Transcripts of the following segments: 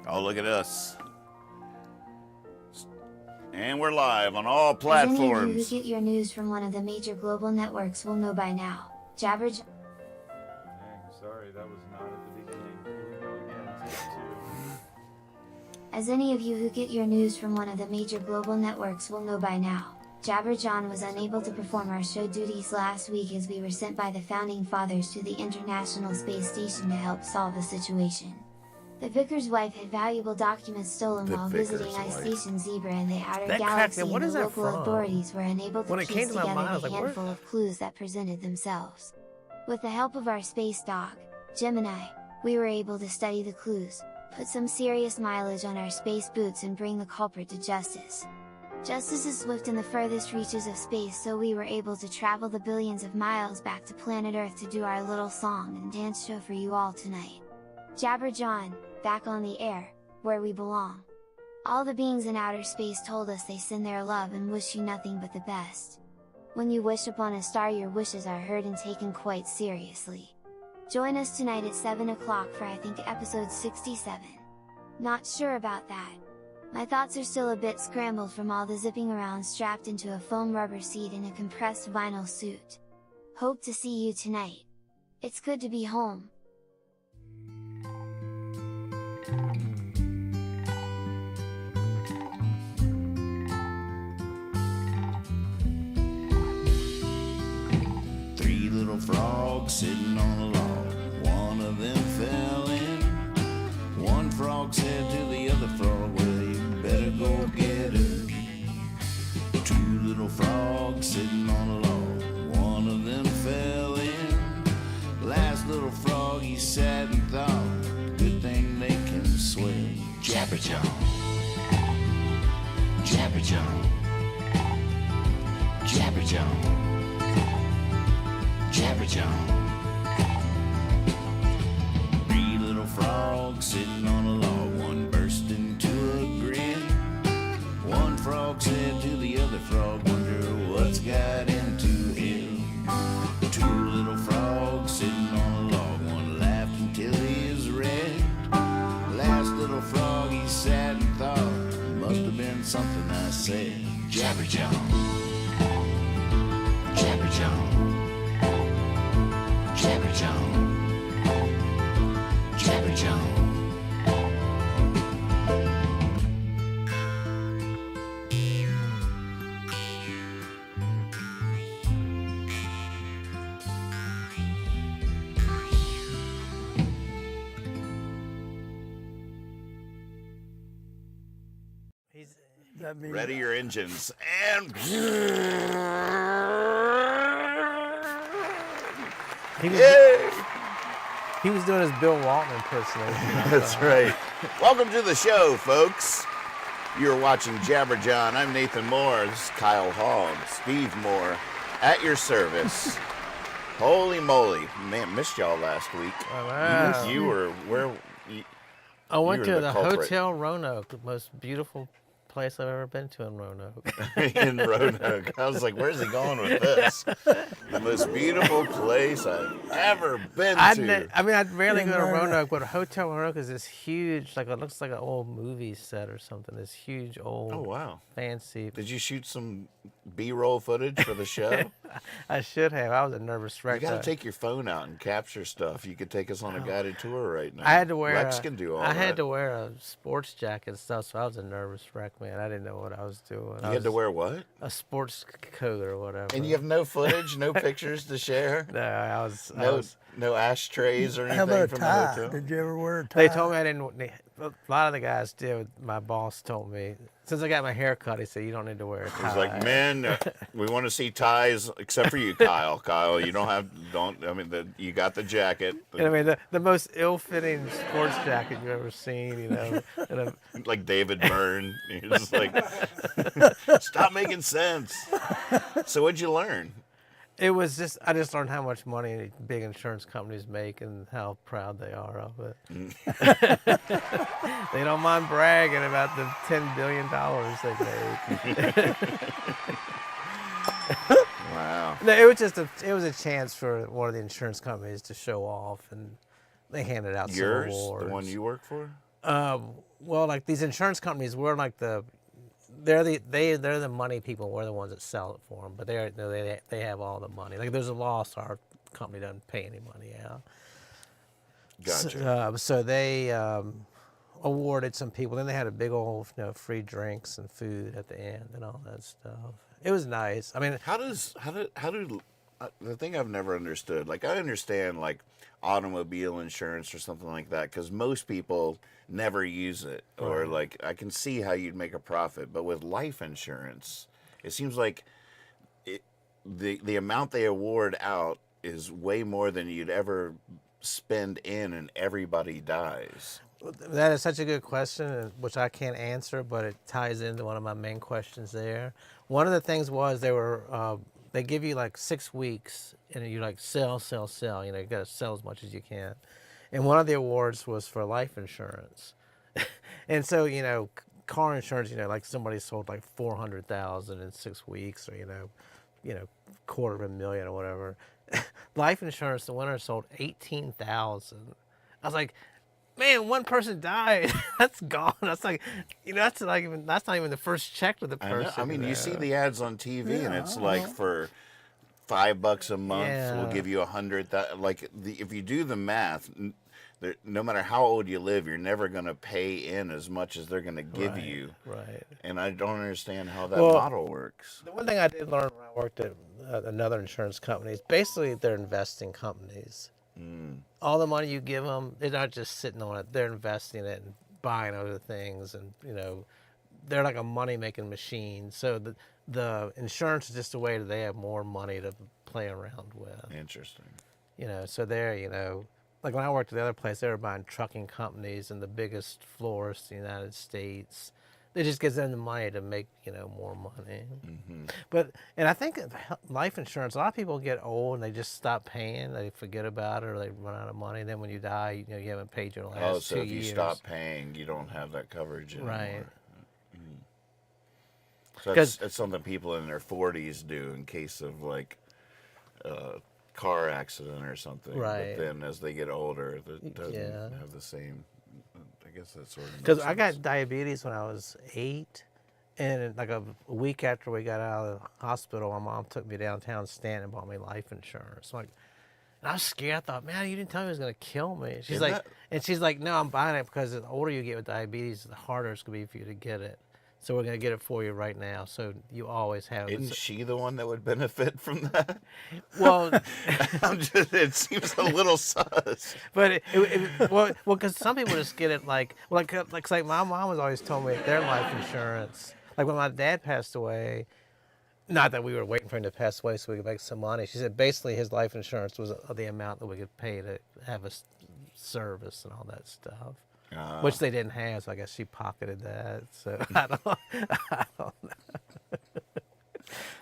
Oh, look at us. And we're live on all platforms. As any of you who get your news from one of the major global networks will know by now, Jabber John. Sorry, that was not at the beginning. Here we go again, take two. As any of you who get your news from one of the major global networks will know by now, Jabber John was unable to perform our show duties last week as we were sent by the Founding Fathers to the International Space Station to help solve the situation. The vicar's wife had valuable documents stolen while visiting Ice Station Zebra in the outer galaxy, and the local authorities were unable to piece together the handful of clues that presented themselves. With the help of our space dog, Gemini, we were able to study the clues, put some serious mileage on our space boots and bring the culprit to justice. Justice is swift in the furthest reaches of space, so we were able to travel the billions of miles back to planet Earth to do our little song and dance show for you all tonight. Jabber John, back on the air, where we belong. All the beings in outer space told us they send their love and wish you nothing but the best. When you wish upon a star, your wishes are heard and taken quite seriously. Join us tonight at 7 o'clock for I think episode 67. Not sure about that. My thoughts are still a bit scrambled from all the zipping around strapped into a foam rubber seat in a compressed vinyl suit. Hope to see you tonight. It's good to be home. Three little frogs sitting on a log. One of them fell in. One frog said to the other frog, well, you better go get her. Two little frogs sitting on a log. One of them fell in. Last little frog, he sat and thought, good thing they can swim. Jabber Jawn. Jabber Jawn. Jabber Jawn. Jabber Jawn. Three little frogs sitting on a log. One burst into a grin. One frog said to the other frog, wonder what's got into him. Two little frogs sitting on a log. One laughed until he was red. Last little frog, he sat and thought, must have been something I said. Jabber Jawn. Jabber Jawn. Jabber Jawn. Jabber Jawn. Ready your engines and He was doing his Bill Walton impersonation. That's right. Welcome to the show, folks. You're watching Jabber John. I'm Nathan Moore. This is Kyle Hogg, Steve Moore, at your service. Holy moly. Man, missed y'all last week. Wow. You were where? I went to the the culprit. Hotel Roanoke, the most beautiful place I've ever been to in Roanoke. In Roanoke. I was like, where's he going with this? The most beautiful place I've ever been to. I'd rarely go to Roanoke, but Hotel Roanoke is this huge, like it looks like an old movie set or something. This huge old, Oh, wow. fancy. Did you shoot some B-roll footage for the show? I should have. I was a nervous wreck. You got to take your phone out and capture stuff. You could take us on a guided tour right now. I had to wear. Lex can do all that. I had to wear a sports jacket and stuff, so I was a nervous wreck, man. I didn't know what I was doing. You had to wear what? A sports coat or whatever. And you have no footage, no pictures to share? No, I was. No ashtrays or anything How about a from tie? the hotel? Did you ever wear a tie? They told me I didn't. A lot of the guys did. My boss told me since I got my hair cut, he said you don't need to wear a tie. He's like, men, we want to see ties, except for you, Kyle. Kyle, you don't have. You got the jacket. And I mean, the most ill-fitting sports jacket you've ever seen. You know, Like David Byrne. You're just like, stop making sense. So what'd you learn? It was just, I just learned how much money big insurance companies make and how proud they are of it. They don't mind bragging about the $10 billion they made. Wow. No, it was just it was a chance for one of the insurance companies to show off, and they handed out Yours? some awards. The one you work for? Well, like these insurance companies, we're like they're the money people. We're the ones that sell it for them, but they have all the money. Like there's a loss, our company doesn't pay any money out. Gotcha. So they awarded some people. Then they had a big old free drinks and food at the end and all that stuff. It was nice. I mean, How do the thing I've never understood? Like I understand like automobile insurance or something like that because most people never use it, or like I can see how you'd make a profit. But with life insurance, it seems like the amount they award out is way more than you'd ever spend in, and everybody dies. that is such a good question, which I can't answer, but it ties into one of my main questions there. One of the things was they give you like 6 weeks, and you like sell, sell, sell. You got to sell as much as you can. And one of the awards was for life insurance. And so, car insurance, like somebody sold like 400,000 in 6 weeks, or $250,000 or whatever. Life insurance, the winner sold 18,000. I was like, man, one person died. That's gone. That's like, that's not even the first check to the person. I mean, you see the ads on TV, and it's like for $5 a month, we'll give you 100,000. Like if you do the math, no matter how old you live, you're never going to pay in as much as they're going to give you. Right. And I don't understand how that model works. The one thing I did learn when I worked at another insurance company is basically they're investing companies. All the money you give them, they're not just sitting on it. They're investing it and buying other things, and they're like a money-making machine. So the insurance is just a way that they have more money to play around with. Interesting. So they're like when I worked at the other place, they were buying trucking companies and the biggest florists in the United States. It just gives them the money to make, more money. And I think life insurance, a lot of people get old and they just stop paying. They forget about it, or they run out of money. And then when you die, you haven't paid your last 2 years. So if you stop paying, you don't have that coverage anymore. Right. So that's something people in their 40s do in case of like a car accident or something. Right. But then as they get older, it doesn't have the same. I guess that's sort of. Because I got diabetes when I was 8, and like a week after we got out of the hospital, my mom took me downtown Stanton and bought me life insurance. And I was scared. I thought, man, you didn't tell me it was gonna kill me. She's like, no, I'm buying it because the older you get with diabetes, the harder it's gonna be for you to get it. So we're gonna get it for you right now. So you always have it. Isn't she the one that would benefit from that? Well, it seems a little sus. but because some people just get it like my mom has always told me their life insurance. Like when my dad passed away, not that we were waiting for him to pass away so we could make some money. She said basically his life insurance was the amount that we could pay to have a service and all that stuff. Which they didn't have, so I guess she pocketed that. So I don't know.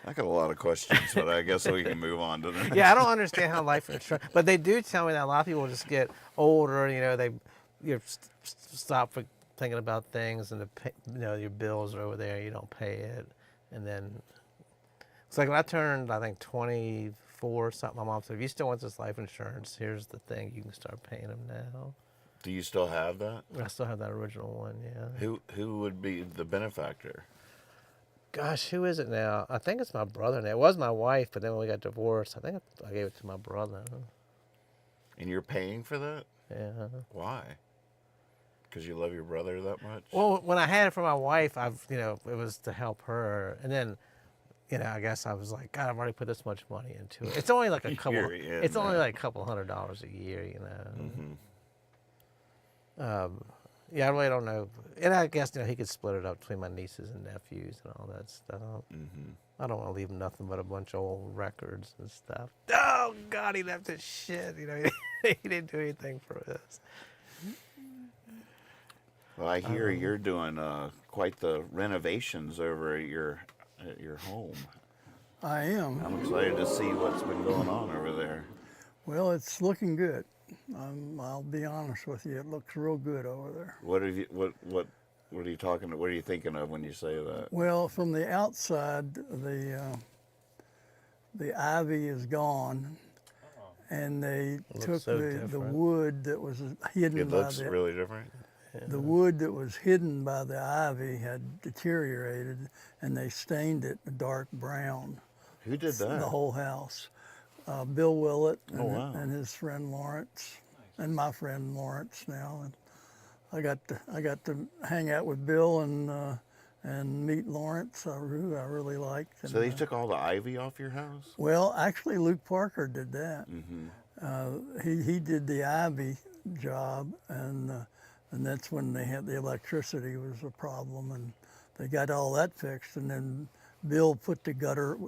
I got a lot of questions, but I guess we can move on to the next. Yeah, I don't understand how life insurance, but they do tell me that a lot of people just get older. They stop thinking about things, and your bills are over there. You don't pay it, and then it's like when I turned, I think 24 or something. My mom said, "If you still want this life insurance, here's the thing. You can start paying them now." Do you still have that? I still have that original one, yeah. Who would be the benefactor? Gosh, who is it now? I think it's my brother now. It was my wife, but then when we got divorced, I think I gave it to my brother. And you're paying for that? Yeah. Why? Because you love your brother that much? Well, when I had it for my wife, it was to help her. And then, I guess I was like, God, I've already put this much money into it. It's only like a couple. It's only like a couple $100 a year, Mm-hmm. Yeah, I really don't know. And I guess, he could split it up between my nieces and nephews and all that stuff. Mm-hmm. I don't want to leave nothing but a bunch of old records and stuff. Oh, God, he left his shit. He didn't do anything for us. Well, I hear you're doing quite the renovations over at your home. I am. I'm excited to see what's been going on over there. Well, it's looking good. I'll be honest with you. It looks real good over there. What are you talking? What are you thinking of when you say that? Well, from the outside, the ivy is gone, and they took the wood that was hidden It by looks the. really different. The wood that was hidden by the ivy had deteriorated, and they stained it a dark brown. Who did that? The whole house. Bill Willett and, Oh, wow. and his friend Lawrence, and my friend Lawrence now. And I got to hang out with Bill and meet Lawrence, who I really liked. And, So they took all the ivy off your house? well, actually, Luke Parker did that. Mm-hmm. He did the ivy job, and that's when they had the electricity was a problem, and they got all that fixed. And then Bill put the gutter.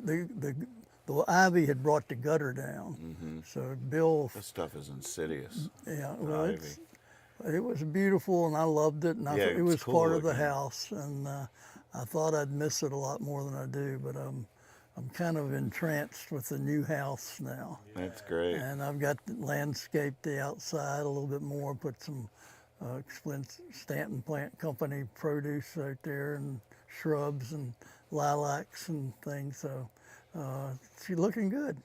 The ivy had brought the gutter down, so Bill. This stuff is insidious. Yeah, the well, ivy. it was beautiful, and I loved it, and I Yeah, thought it it's was cool part of the looking. house, and I thought I'd miss it a lot more than I do, but I'm kind of entranced with the new house now. That's great. And I've got landscaped the outside a little bit more, put some Stanton Plant Company produce out there, and shrubs and lilacs and things, so she's looking good.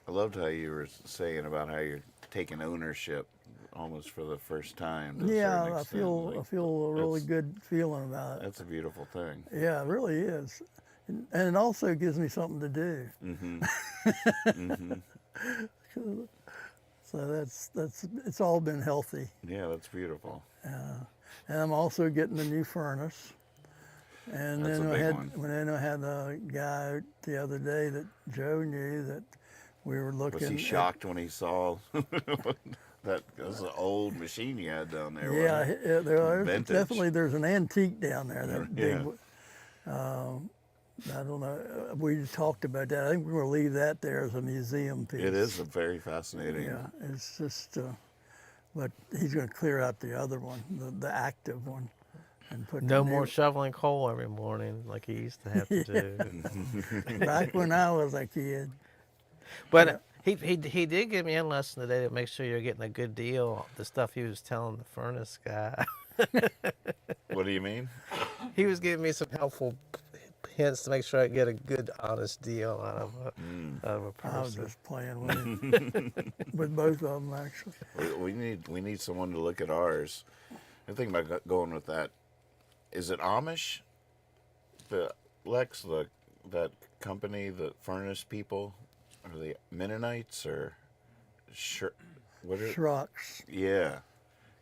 I loved how you were saying about how you're taking ownership almost for the first time. To a Yeah, certain I extent. feel Like, I feel a really that's- good feeling about it. That's a beautiful thing. Yeah, it really is. And it also gives me something to do. So that's it's all been healthy. Yeah, that's beautiful. And I'm also getting a new furnace. And That's then a I big had one. I had a guy the other day that Joe knew that we were looking. Was he shocked when he saw that was an old machine you had down there? Yeah, wasn't it? there's Vintage. definitely there's an antique down there. That big. Yeah. I don't know. We talked about that. I think we're going to leave that there as a museum piece. It is a very fascinating. Yeah, it's just. But he's going to clear out the other one, the active one, and put No the more new- shoveling coal every morning like he used to have to do. Back when I was a kid. But he did give me a lesson today to make sure you're getting a good deal. The stuff he was telling the furnace guy. What do you mean? He was giving me some helpful hints to make sure I get a good, honest deal out of a I was person. just playing with him, with both of them actually. We need someone to look at ours. The thing about going with that, is it Amish? The Lex, that company, the furnace people, are they Mennonites or what are? Schrocks. Yeah,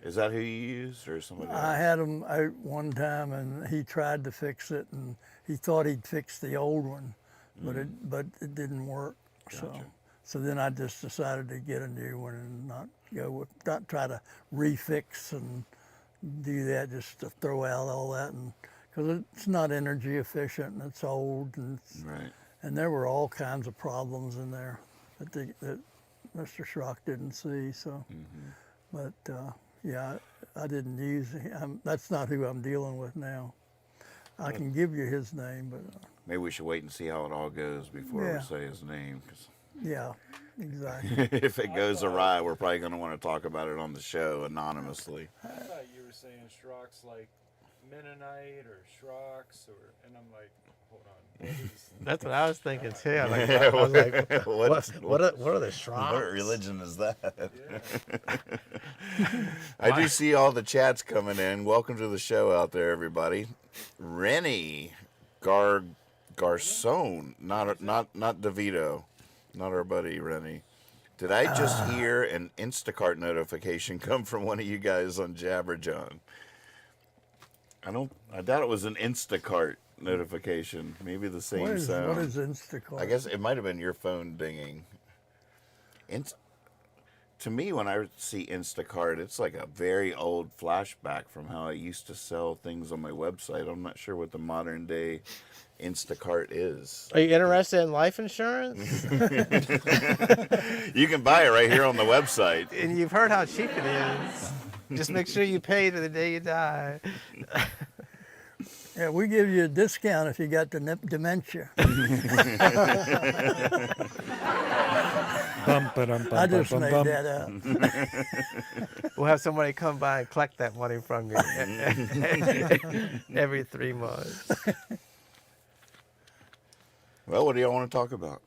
is that who you use or somebody I else? had him out one time, and he tried to fix it, and he thought he'd fix the old one, but it didn't work. So then I just decided to get a new one and not try to refix and do that, just to throw out all that, and because it's not energy efficient and it's old, and Right. and there were all kinds of problems in there that Mr. Schrock didn't see. So, but yeah, I didn't use him. That's not who I'm dealing with now. I can give you his name, but Maybe we should wait and see how it all goes before Yeah. we say his name. 'Cause yeah, exactly. if it goes awry, we're probably going to want to talk about it on the show anonymously. I thought you were saying Schrock's like Mennonite or Schrocks, and I'm like, hold on. What is, That's what I was thinking too. I was like, what are the What shrines? religion is that? yeah. I do see all the chats coming in. Welcome to the show out there, everybody. Rennie Garcon, not DeVito, not our buddy Rennie. Did I just hear an Instacart notification come from one of you guys on Jabber John? I doubt it was an Instacart notification. Maybe the same What is sound. Instacart? I guess it might have been your phone dinging. To me, when I see Instacart, it's like a very old flashback from how I used to sell things on my website. I'm not sure what the modern day Instacart is. Are you interested in life insurance? You can buy it right here on the website. And you've heard how cheap it is. Just make sure you pay to the day you die. Yeah, we give you a discount if you got the dementia. I just made that up. We'll have somebody come by and collect that money from you every 3 months. Well, what do y'all want to talk about?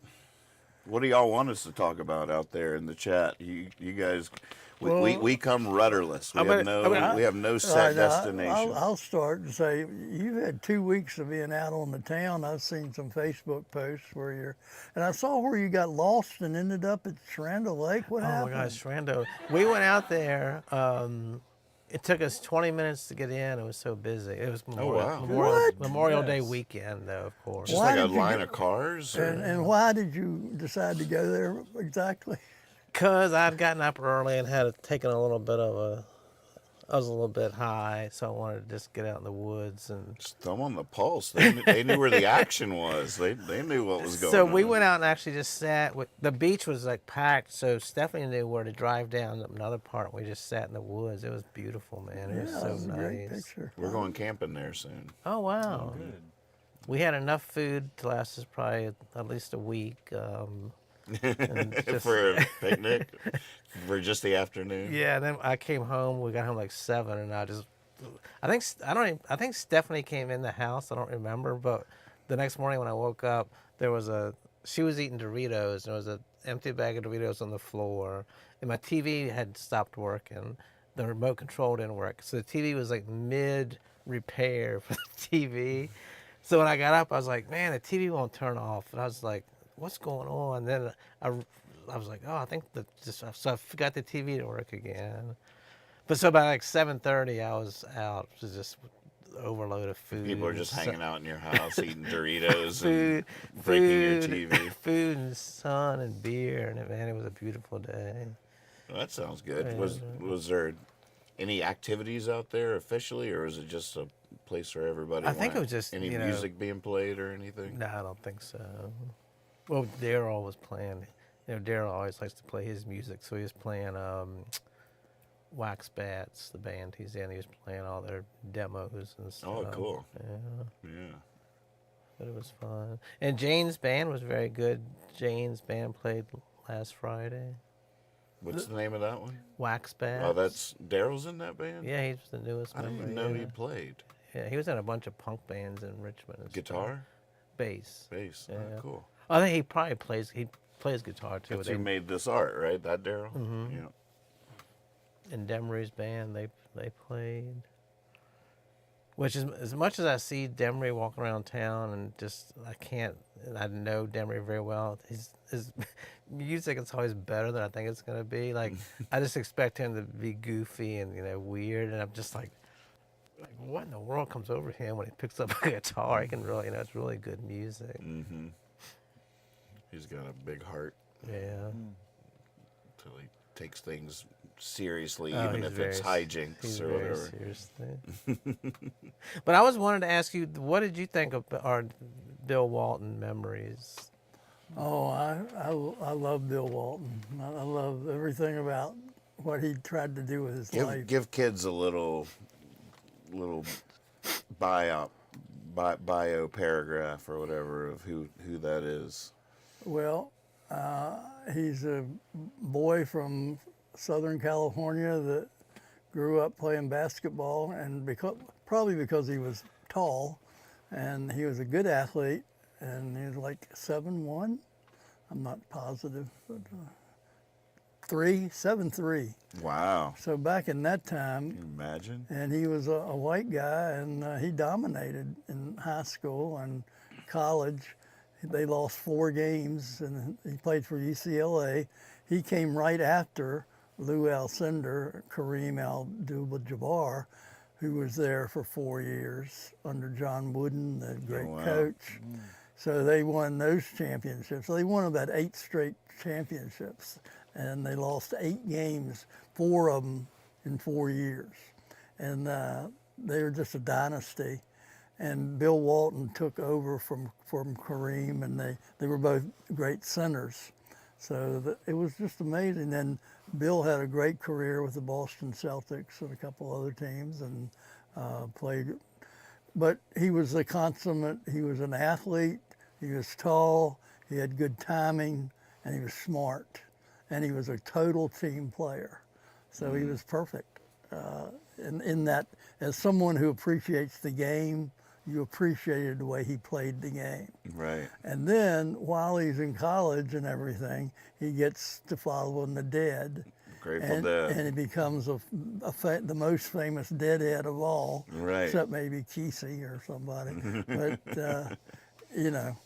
What do y'all want us to talk about out there in the chat? You guys, We come rudderless. We I'm have gonna- we have no All set right, now, destination. I'll start and say you've had 2 weeks of being out on the town. I've seen some Facebook posts where and I saw where you got lost and ended up at Shranda Lake. What Oh happened? my gosh, Rando. We went out there. It took us 20 minutes to get in. It was so busy. It was wow. Memorial Day Yes. weekend, though, of course. Just Why like a did you line go- of cars. Or? And why did you decide to go there exactly? Because I'd gotten up early and had taken a little bit of I was a little bit high, so I wanted to just get out in the woods and. Just thumb on the pulse. They knew where the action was. They knew what was going So on. we went out and actually just sat. The beach was like packed, so Stephanie knew where to drive down another part. We just sat in the woods. It was beautiful, man. It was Yeah, so that was a great nice. picture. We're going camping there soon. Oh wow! Good. We had enough food to last us probably at least a week. And just- For a picnic, for just the afternoon. Yeah, and then I came home. We got home like 7, and I think Stephanie came in the house. I don't remember, but the next morning when I woke up, she was eating Doritos, and there was an empty bag of Doritos on the floor, and my TV had stopped working. The remote control didn't work, so the TV was like mid repair for the TV. So when I got up, I was like, man, the TV won't turn off, and I was like, what's going on? And then I was like, oh, I think so I forgot the TV to work again. But so by like 7:30, I was out. It was just overload of food. People are just hanging out in your house eating Doritos food, and breaking your food, TV. food and sun and beer, and man, it was a beautiful day. Well, that sounds good. Was there any activities out there officially, or was it just a place where everybody I think went? it was just, any you know- music being played or anything? No, I don't think so. Well, Daryl was playing. You know, Daryl always likes to play his music, so he was playing Wax Bats, the band he's in. He was playing all their demos and stuff. Oh, cool. Yeah, Yeah. but it was fun. And Jane's band was very good. Jane's band played last Friday. What's the name of that one? Wax Bats. Oh, that's Daryl's in that band. Yeah, he's the newest I didn't member. even know yeah. he played Yeah, he was in a bunch of punk bands in Richmond. And stuff. guitar, Bass. bass. Yeah. Oh, cool. I think he probably plays. He plays guitar too. That's who made this art, right? That Daryl. Mhm. Yeah. In Demery's band, they played. Which is as much as I see Demery walking around town and just I know Demery very well. His music is always better than I think it's gonna be. Like I just expect him to be goofy and weird, and I'm just like what in the world comes over him when he picks up a guitar? He can really, it's really good music. Mm-hmm. He's got a big heart. Yeah. Till he takes things seriously, Oh, even he's if it's very- hijinks He's or very whatever. seriously. But I was wanted to ask you, what did you think of our Bill Walton memories? Oh, I love Bill Walton. I love everything about what he tried to do with his life. Give kids a little bio paragraph or whatever of who that is. Well, he's a boy from Southern California that grew up playing basketball, and probably because he was tall, and he was a good athlete, and he was like 7'1". I'm not positive, but 7'3". Wow. So back in that Can time, you imagine? and he was a white guy, and he dominated in high school and college. They lost 4 games, and he played for UCLA. He came right after Lou Alcindor, Kareem Abdul-Jabbar, who was there for 4 years under John Wooden, the great wow. coach. So they won those championships. They won about 8 straight championships, and they lost 8 games, 4 of them in 4 years. And they were just a dynasty. And Bill Walton took over from Kareem, and they were both great centers. So it was just amazing. Then Bill had a great career with the Boston Celtics and a couple other teams, and played. But he was a consummate. He was an athlete. He was tall. He had good timing, and he was smart. And he was a total team player. So he was perfect. In that, as someone who appreciates the game, you appreciated the way he played the game. Right. And then while he's in college and everything, he gets to following the dad. Of Grateful Dead. And he becomes the most famous Deadhead of all, Right. except maybe Kesey or somebody. But you know,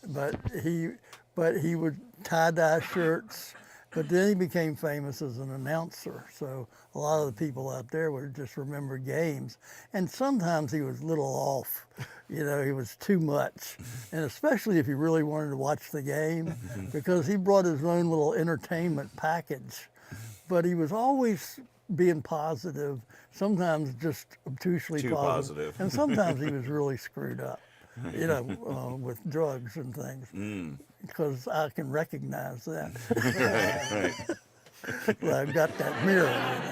but he would tie-dye shirts. But then he became famous as an announcer. So a lot of the people out there would just remember games. And sometimes he was a little off. You know, he was too much. And especially if you really wanted to watch the game, because he brought his own little entertainment package. But he was always being positive, sometimes just obtusely Too positive. And sometimes he was really screwed up, you know, with drugs and things. Because I can recognize that. Right. Well, I've got that mirror,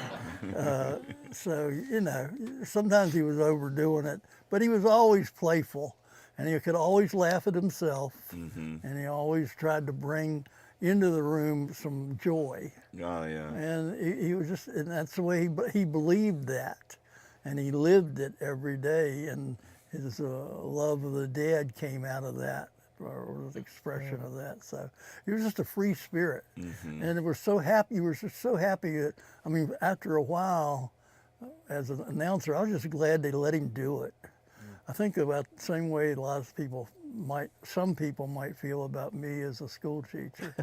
you know. So, you know, sometimes he was overdoing it, but he was always playful, and he could always laugh at himself, and he always tried to bring into the room some joy. Oh, yeah. And he was just, and that's the way he believed that, and he lived it every day, and his love of the dead came out of that, or the expression of that. So he was just a free spirit, and we were so happy. We were just so happy that, I mean, after a while, as an announcer, I was just glad they let him do it. I think about the same way a lot of people some people might feel about me as a school teacher.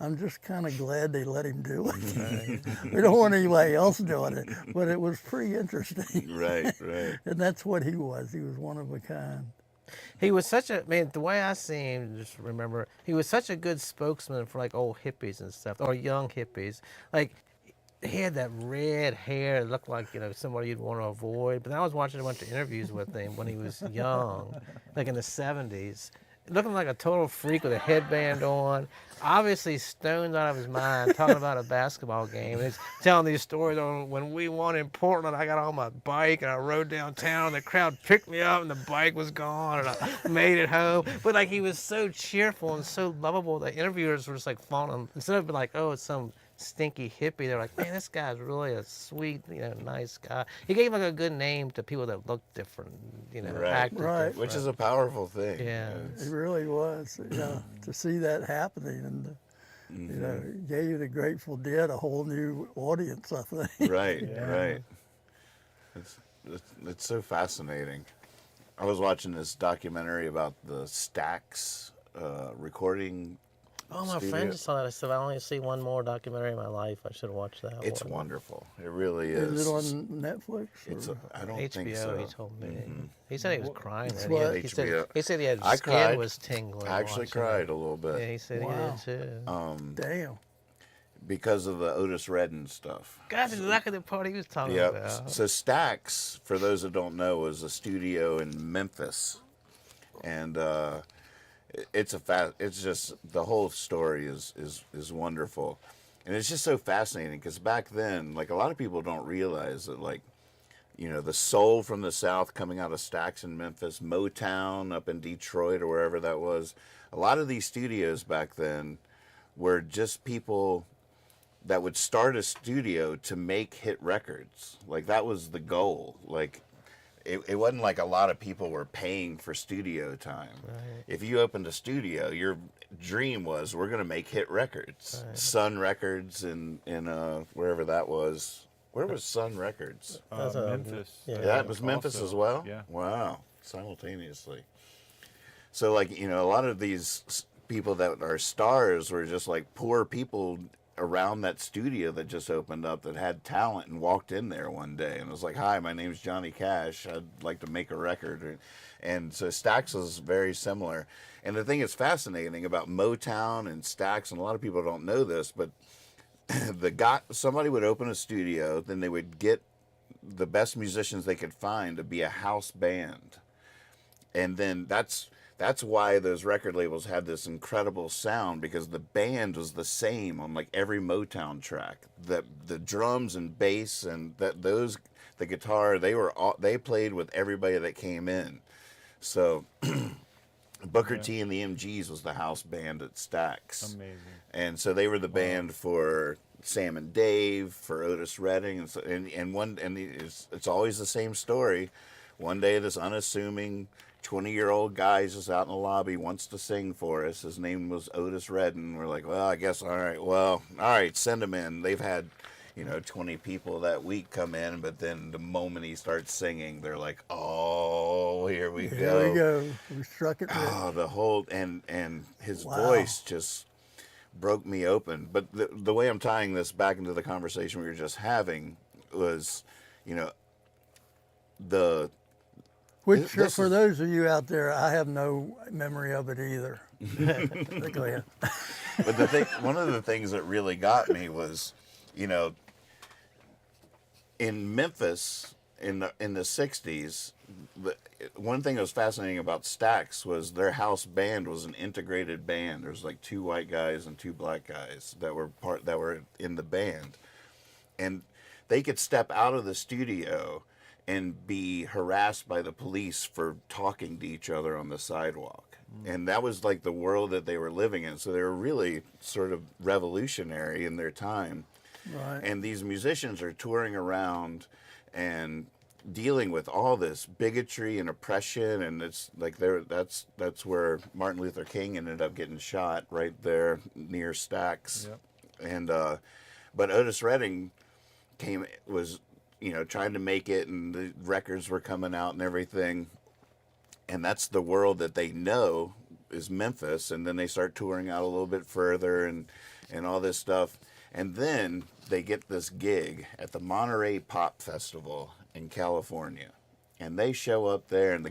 I'm just kind of glad they let him do it. We don't want anybody else doing it, but it was pretty interesting. Right, right. And that's what he was. He was one of a kind. He was such a, man, the way I see him, just remember, he was such a good spokesman for like old hippies and stuff, or young hippies. Like, he had that red hair that looked like, you know, somebody you'd want to avoid. But I was watching a bunch of interviews with him when he was young, like in the 70s. Looking like a total freak with a headband on, obviously stoned out of his mind, talking about a basketball game. And he's telling these stories on when we won in Portland, I got on my bike and I rode downtown and the crowd picked me up and the bike was gone and I made it home. But like, he was so cheerful and so lovable that interviewers were just like following him. Instead of being like, oh, it's some stinky hippie, they're like, man, this guy's really a sweet, you know, nice guy. He gave like a good name to people that looked different, you know, Right. acted Right. different. Which is a powerful thing. Yeah. It really was, you know, to see that happening, and you know, it gave the Grateful Dead a whole new audience, I think. Right, right. It's so fascinating. I was watching this documentary about the Stax recording. Oh, my studio. friend just saw that. I said, I only see one more documentary in my life. I should have watched that It's one. wonderful. It really is. Is it on Netflix? It's or- I don't HBO, think so. he told me. He said he was crying. It's He, had- what? he, said, HBO. he said he had I skin cried. was tingling. I actually watching cried it. a little bit Yeah, he said Wow. he did too. Damn. because of the Otis Redding stuff. That's exactly the part he was talking Yep. about. So Stax, for those that don't know, was a studio in Memphis, and it's just the whole story is wonderful, and it's just so fascinating because back then, like, a lot of people don't realize that, like, you know, the soul from the South coming out of Stax in Memphis, Motown up in Detroit or wherever that was. A lot of these studios back then were just people that would start a studio to make hit records. Like, that was the goal. Like, it wasn't like a lot of people were paying for studio time. Right. If you opened a studio, your dream was, we're going to make hit records. Right. Sun Records in wherever that was. Where was Sun Records? Memphis. Yeah. That was Memphis also. as well? Yeah. Wow. Simultaneously. So, like, you know, a lot of these people that are stars were just like poor people around that studio that just opened up that had talent and walked in there one day and was like, hi, my name's Johnny Cash. I'd like to make a record. And so Stax was very similar. And the thing that's fascinating about Motown and Stax, and a lot of people don't know this, but somebody would open a studio, then they would get the best musicians they could find to be a house band. And then that's why those record labels had this incredible sound, because the band was the same on like every Motown track. The drums and bass and the guitar, they played with everybody that came in. So Booker T and the MGs was the house band at Stax. Amazing. And so they were the band for Sam and Dave, for Otis Redding, and it's always the same story. One day, this unassuming 20-year-old guy is just out in the lobby, wants to sing for us. His name was Otis Redding. We're like, well, I guess, all right, send him in. They've had, 20 people that week come in, but then the moment he starts singing, they're like, oh, here we go. Here we go. We struck it rich. Oh, the whole, and his Wow. voice just broke me open. But the way I'm tying this back into the conversation we were just having was, the Which, this for is- those of you out there, I have no memory of it either. Go ahead. But one of the things that really got me was, in Memphis in the 60s, one thing that was fascinating about Stax was their house band was an integrated band. There was like 2 white guys and 2 black guys that were in the band, and they could step out of the studio and be harassed by the police for talking to each other on the sidewalk. And that was like the world that they were living in. So they were really sort of revolutionary in their time. Right. And these musicians are touring around and dealing with all this bigotry and oppression, and it's like that's where Martin Luther King ended up getting shot, right there near Stax. Yep. And but Otis Redding was trying to make it, and the records were coming out and everything, and that's the world that they know is Memphis. And then they start touring out a little bit further and all this stuff, and then they get this gig at the Monterey Pop Festival in California, and they show up there, and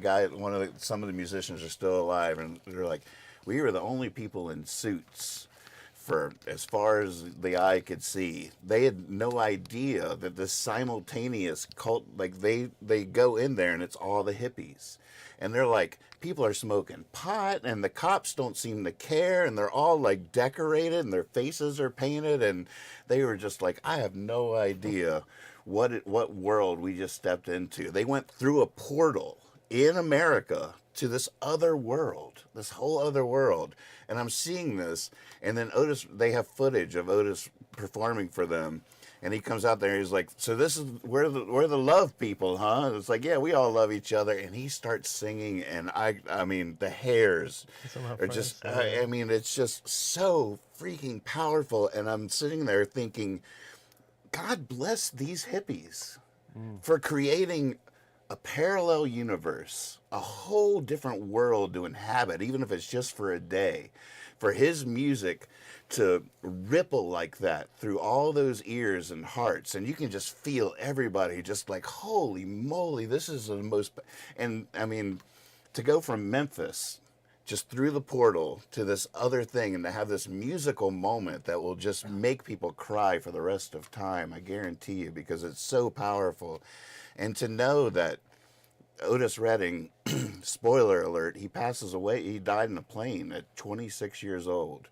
some of the musicians are still alive, and they're like, we were the only people in suits for as far as the eye could see. They had no idea that this simultaneous cult, like they go in there and it's all the hippies, and they're like, people are smoking pot, and the cops don't seem to care, and they're all like decorated, and their faces are painted, and they were just like, I have no idea what world we just stepped into. They went through a portal in America to this other world, this whole other world. And I'm seeing this, and then they have footage of Otis performing for them, and he comes out there and he's like, so this is, we're the love people, huh? And it's like, yeah, we all love each other. And he starts singing, and I mean, the hairs are just, I mean, it's just so freaking powerful. And I'm sitting there thinking, God bless these hippies for creating a parallel universe, a whole different world to inhabit, even if it's just for a day, for his music to ripple like that through all those ears and hearts. And you can just feel everybody just like, holy moly, this is the most, and I mean, to go from Memphis just through the portal to this other thing, and to have this musical moment that will just make people cry for the rest of time, I guarantee you, because it's so powerful. And to know that Otis Redding, spoiler alert, he passes away, he died in a plane at 26 years old.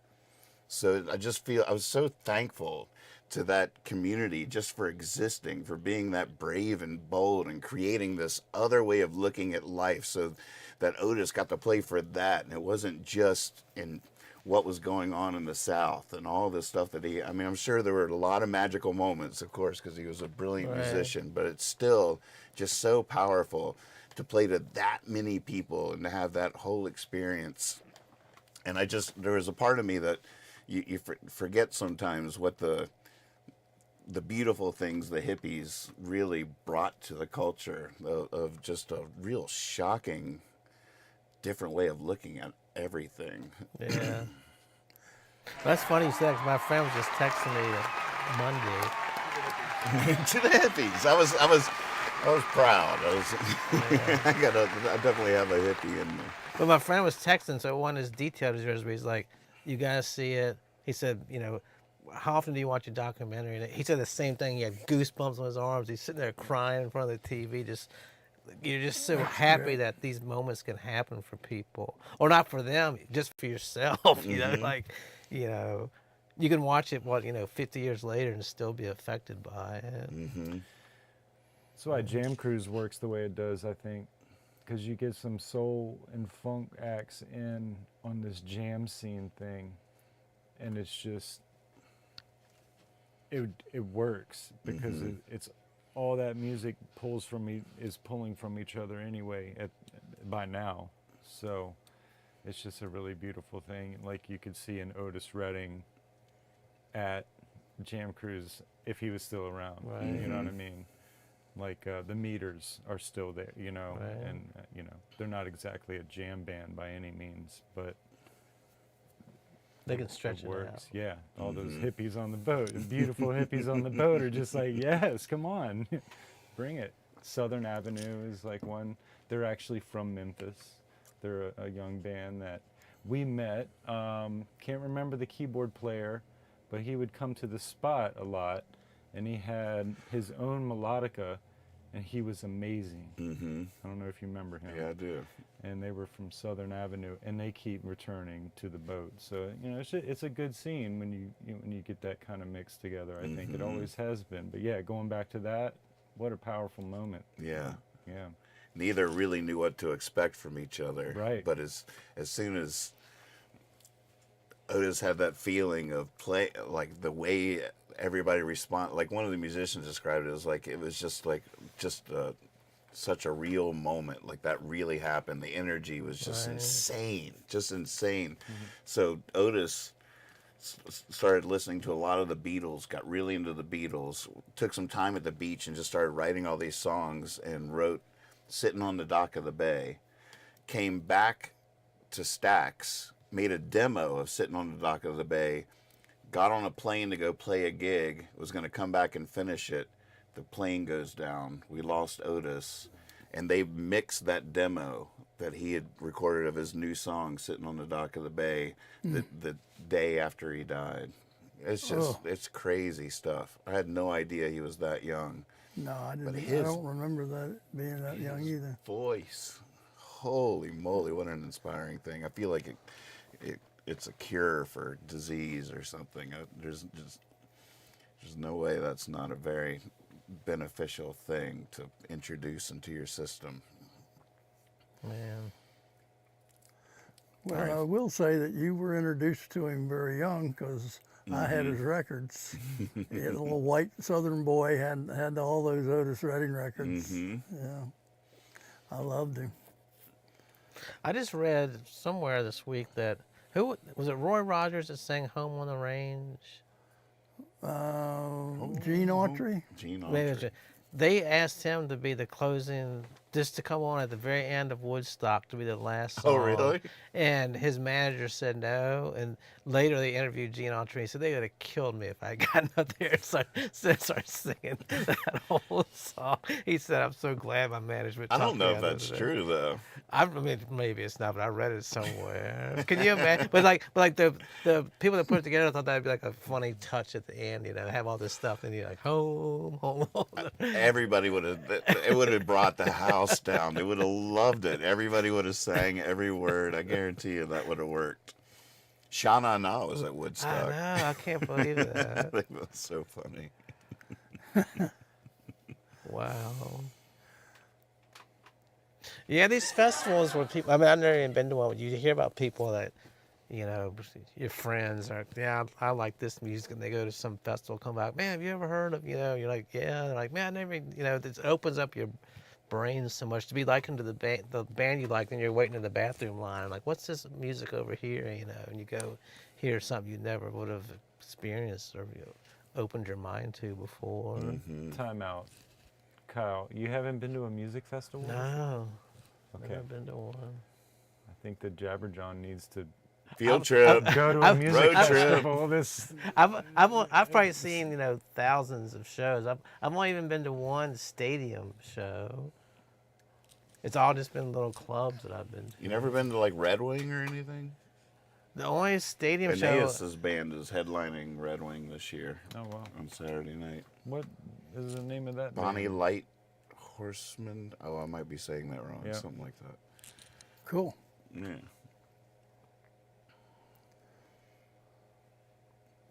So I was so thankful to that community just for existing, for being that brave and bold and creating this other way of looking at life, so that Otis got to play for that. And it wasn't just in what was going on in the South and all this stuff that I'm sure there were a lot of magical moments, of course, because he was a brilliant musician, but it's still just so powerful to play to that many people and to have that whole experience. And there was a part of me that you forget sometimes what the beautiful things the hippies really brought to the culture, of just a real shocking, different way of looking at everything. Yeah. That's funny you said, 'cause my friend was just texting me Monday. To the hippies. I was proud. I definitely have a hippie in me. But my friend was texting, so one is detailed as yours, but he's like, you gotta see it. He said, how often do you watch a documentary? And he said the same thing. He had goosebumps on his arms. He's sitting there crying in front of the TV. You're just so happy that these moments can happen for people, or not for them, just for yourself. You can watch it 50 years later and still be affected by it. Mm-hmm. That's why Jam Cruise works the way it does, I think, because you get some soul and funk acts in on this jam scene thing, and it's just it works because it's all that music is pulling from each other anyway by now. So it's just a really beautiful thing. Like you could see an Otis Redding at Jam Cruise if he was still around. Right. You know what I mean? Like the meters are still there, you know, Right. and you know they're not exactly a jam band by any means, but They can stretch it works. out. Yeah, all those hippies on the boat, the beautiful hippies on the boat are just like, yes, come on, bring it. Southern Avenue is like one. They're actually from Memphis. They're a young band that we met. Can't remember the keyboard player, but he would come to the spot a lot, and he had his own melodica, and he was amazing. Mm-hmm. I don't know if you remember him. Yeah, I do. And they were from Southern Avenue, and they keep returning to the boat. So you know, it's a good scene when you get that kind of mix together. I think it always has been. But yeah, going back to that, what a powerful moment. Yeah. Yeah. Neither really knew what to expect from each other. Right. But as soon as Otis had that feeling of play, like the way everybody responded, like one of the musicians described it as like it was just such a real moment, like that really happened. The energy was just insane, just insane. So Otis started listening to a lot of the Beatles, got really into the Beatles, took some time at the beach and just started writing all these songs and wrote Sitting on the Dock of the Bay, came back to Stax, made a demo of Sitting on the Dock of the Bay, got on a plane to go play a gig, was going to come back and finish it. The plane goes down. We lost Otis. And they mixed that demo that he had recorded of his new song, Sitting on the Dock of the Bay, the day after he died. It's just, it's crazy stuff. I had no idea he was that young. No, I didn't. his- I don't remember that being that young either. Voice. Holy moly, what an inspiring thing. I feel like it's a cure for disease or something. There's no way that's not a very beneficial thing to introduce into your system. Man. Well, All right. I will say that you were introduced to him very young because I had his records. He had a little white Southern boy, had all those Otis Redding records. Yeah, I loved him. I just read somewhere this week that who was it? Roy Rogers that sang "Home on the Range." Gene Autry. Gene Maybe it Autry. was- They asked him to be the closing, just to come on at the very end of Woodstock to be the last song. Oh, really? And his manager said no. And later they interviewed Gene Autry. He said they would have killed me if I had gotten up there and started singing that whole song. He said, "I'm so glad my management." I don't talked me know if out of that's it." true though. I mean, maybe it's not, but I read it somewhere. Can you imagine? But like the people that put it together thought that'd be like a funny touch at the end, you know, have all this stuff, and you're like, home. Everybody would have. It would have brought the house down. They would have loved it. Everybody would have sang every word. I guarantee you that would have worked. Sha Na Na was at I Woodstock. know, I can't believe I that. think that's so funny. Wow. Yeah, these festivals where people, I mean, I've never even been to one. You hear about people that, you know, your friends are, yeah, I like this music, and they go to some festival, come back, man, have you ever heard of, you know, you're like, yeah, they're like, man, I never, you know, it opens up your brain so much to be likened to the band you like, and you're waiting in the bathroom line, like, what's this music over here, you know, and you go hear something you never would have experienced or opened your mind to before. Time out. Kyle, you haven't been to a music festival? No, Okay. never been to one. I think that Jabber John needs to Field trip. go to a music road trip. festival. This I've probably seen, you know, thousands of shows. I've only even been to one stadium show. It's all just been little clubs that I've been to. You never been to like Red Wing or anything? The only stadium show. Aeneas's band is headlining Red Wing this year oh wow. on Saturday night. What is the name of that? Bonnie band? Light Horseman. Oh, I might be saying that wrong. Yeah. Something like that. Cool. Yeah.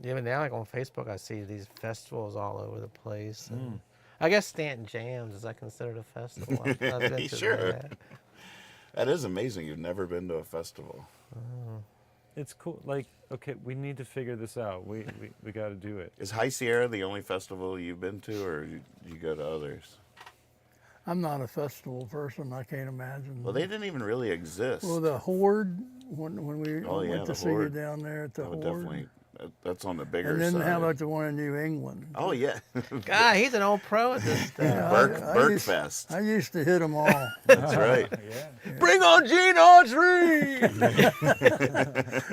Yeah, but now like on Facebook, I see these festivals all over the place. And I guess Stanton Jams is that considered a festival? I've been to Sure. that. That is amazing. You've never been to a festival. It's cool. Like, okay, we need to figure this out. We got to do it. Is High Sierra the only festival you've been to, or you go to others? I'm not a festival person. I can't imagine. Well, they didn't even really exist. Well, the Horde, when we Oh, yeah, went the to see you Horde. down there at the I would Horde. definitely. That's on the bigger And then side. how about the one in New England? Oh yeah, God, he's an old pro at this stuff. Burkfest. I used to hit them all. That's right. Yeah. Bring on Gene Autry!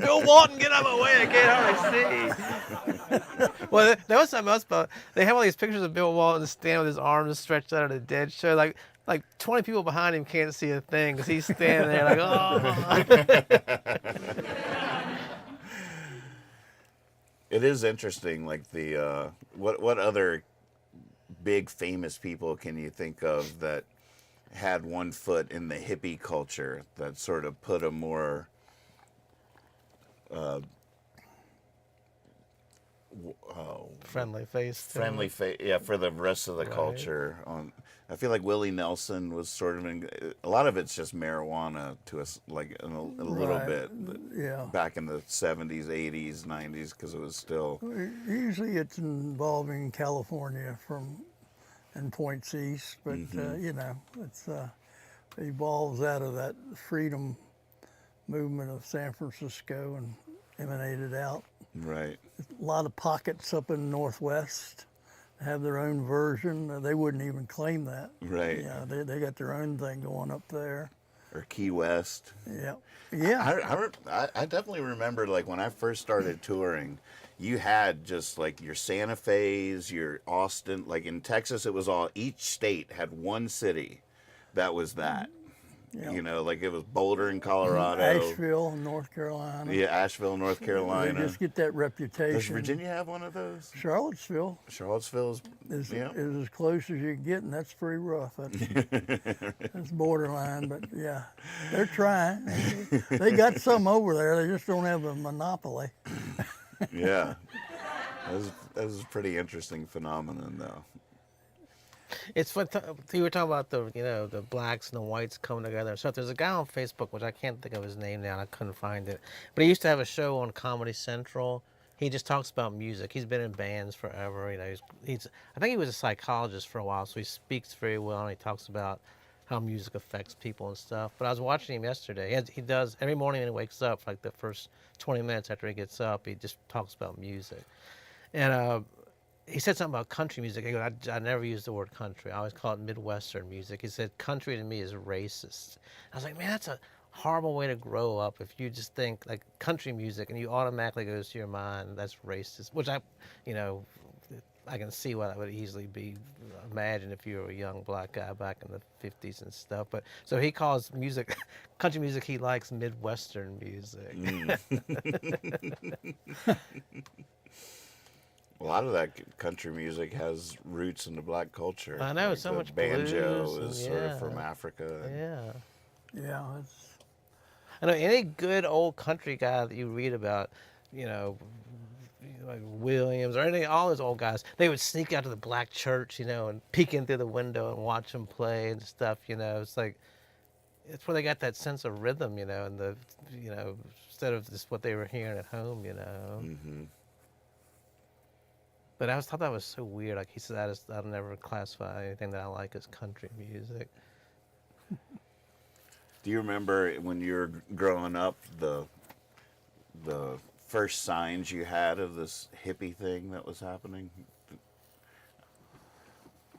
Bill Walton, get out of my way, I can't hardly see. Well, there was something else about, they have all these pictures of Bill Walton standing with his arms stretched out at a dead show. Like 20 people behind him can't see a thing because he's standing there like, oh. It is interesting, like the what other big famous people can you think of that had one foot in the hippie culture that sort of put a more Friendly face. to friendly him. face, yeah, for the rest of the Right. culture. I feel like Willie Nelson was sort of a lot of it's just marijuana to us, like a little Right. bit. Yeah. Back in the 70s, 80s, 90s, because it was still. Usually it's involving California and points east, but you know, it's evolves out of that freedom movement of San Francisco and emanated out. Right. A lot of pockets up in the Northwest have their own version. They wouldn't even claim that. Right. Yeah, they got their own thing going up there. Or Key West. Yeah. Yeah. I definitely remember, like, when I first started touring, you had just like your Santa Fe's, your Austin. Like in Texas, it was all, each state had one city that was that. Yeah. You know, like it was Boulder in Colorado. Asheville, North Carolina. Yeah, Asheville, North They Carolina. just get that reputation. Does Virginia have one of those? Charlottesville Charlottesville's, is yeah. as close as you can get, and that's pretty rough. That's borderline, but yeah, they're trying. They got some over there. They just don't have a monopoly. Yeah. That was a pretty interesting phenomenon, though. It's what you were talking about, the blacks and the whites coming together and stuff. There's a guy on Facebook, which I can't think of his name now, and I couldn't find it. But he used to have a show on Comedy Central. He just talks about music. He's been in bands forever. You know, I think he was a psychologist for a while, so he speaks very well, and he talks about how music affects people and stuff. But I was watching him yesterday. He does every morning when he wakes up, like the first 20 minutes after he gets up, he just talks about music. And he said something about country music. He goes, I never use the word country. I always call it Midwestern music. He said, country to me is racist. I was like, man, that's a horrible way to grow up if you just think like country music and you automatically goes to your mind, that's racist, which I can see why that would easily be imagined if you were a young black guy back in the 50s and stuff. But so he calls music, country music he likes Midwestern music. A lot of that country music has roots in the black culture. I know, Like so the much banjo blues is and- sort yeah. of from Africa. Yeah. Yeah, I know any good old country guy that you read about, like Williams or all those old guys, they would sneak out to the black church, and peek in through the window and watch them play and stuff. It's like, it's where they got that sense of rhythm, and instead of just what they were hearing at home, Mm-hmm. But I thought that was so weird. Like he said, I'll never classify anything that I like as country music. Do you remember when you were growing up the first signs you had of this hippie thing that was happening?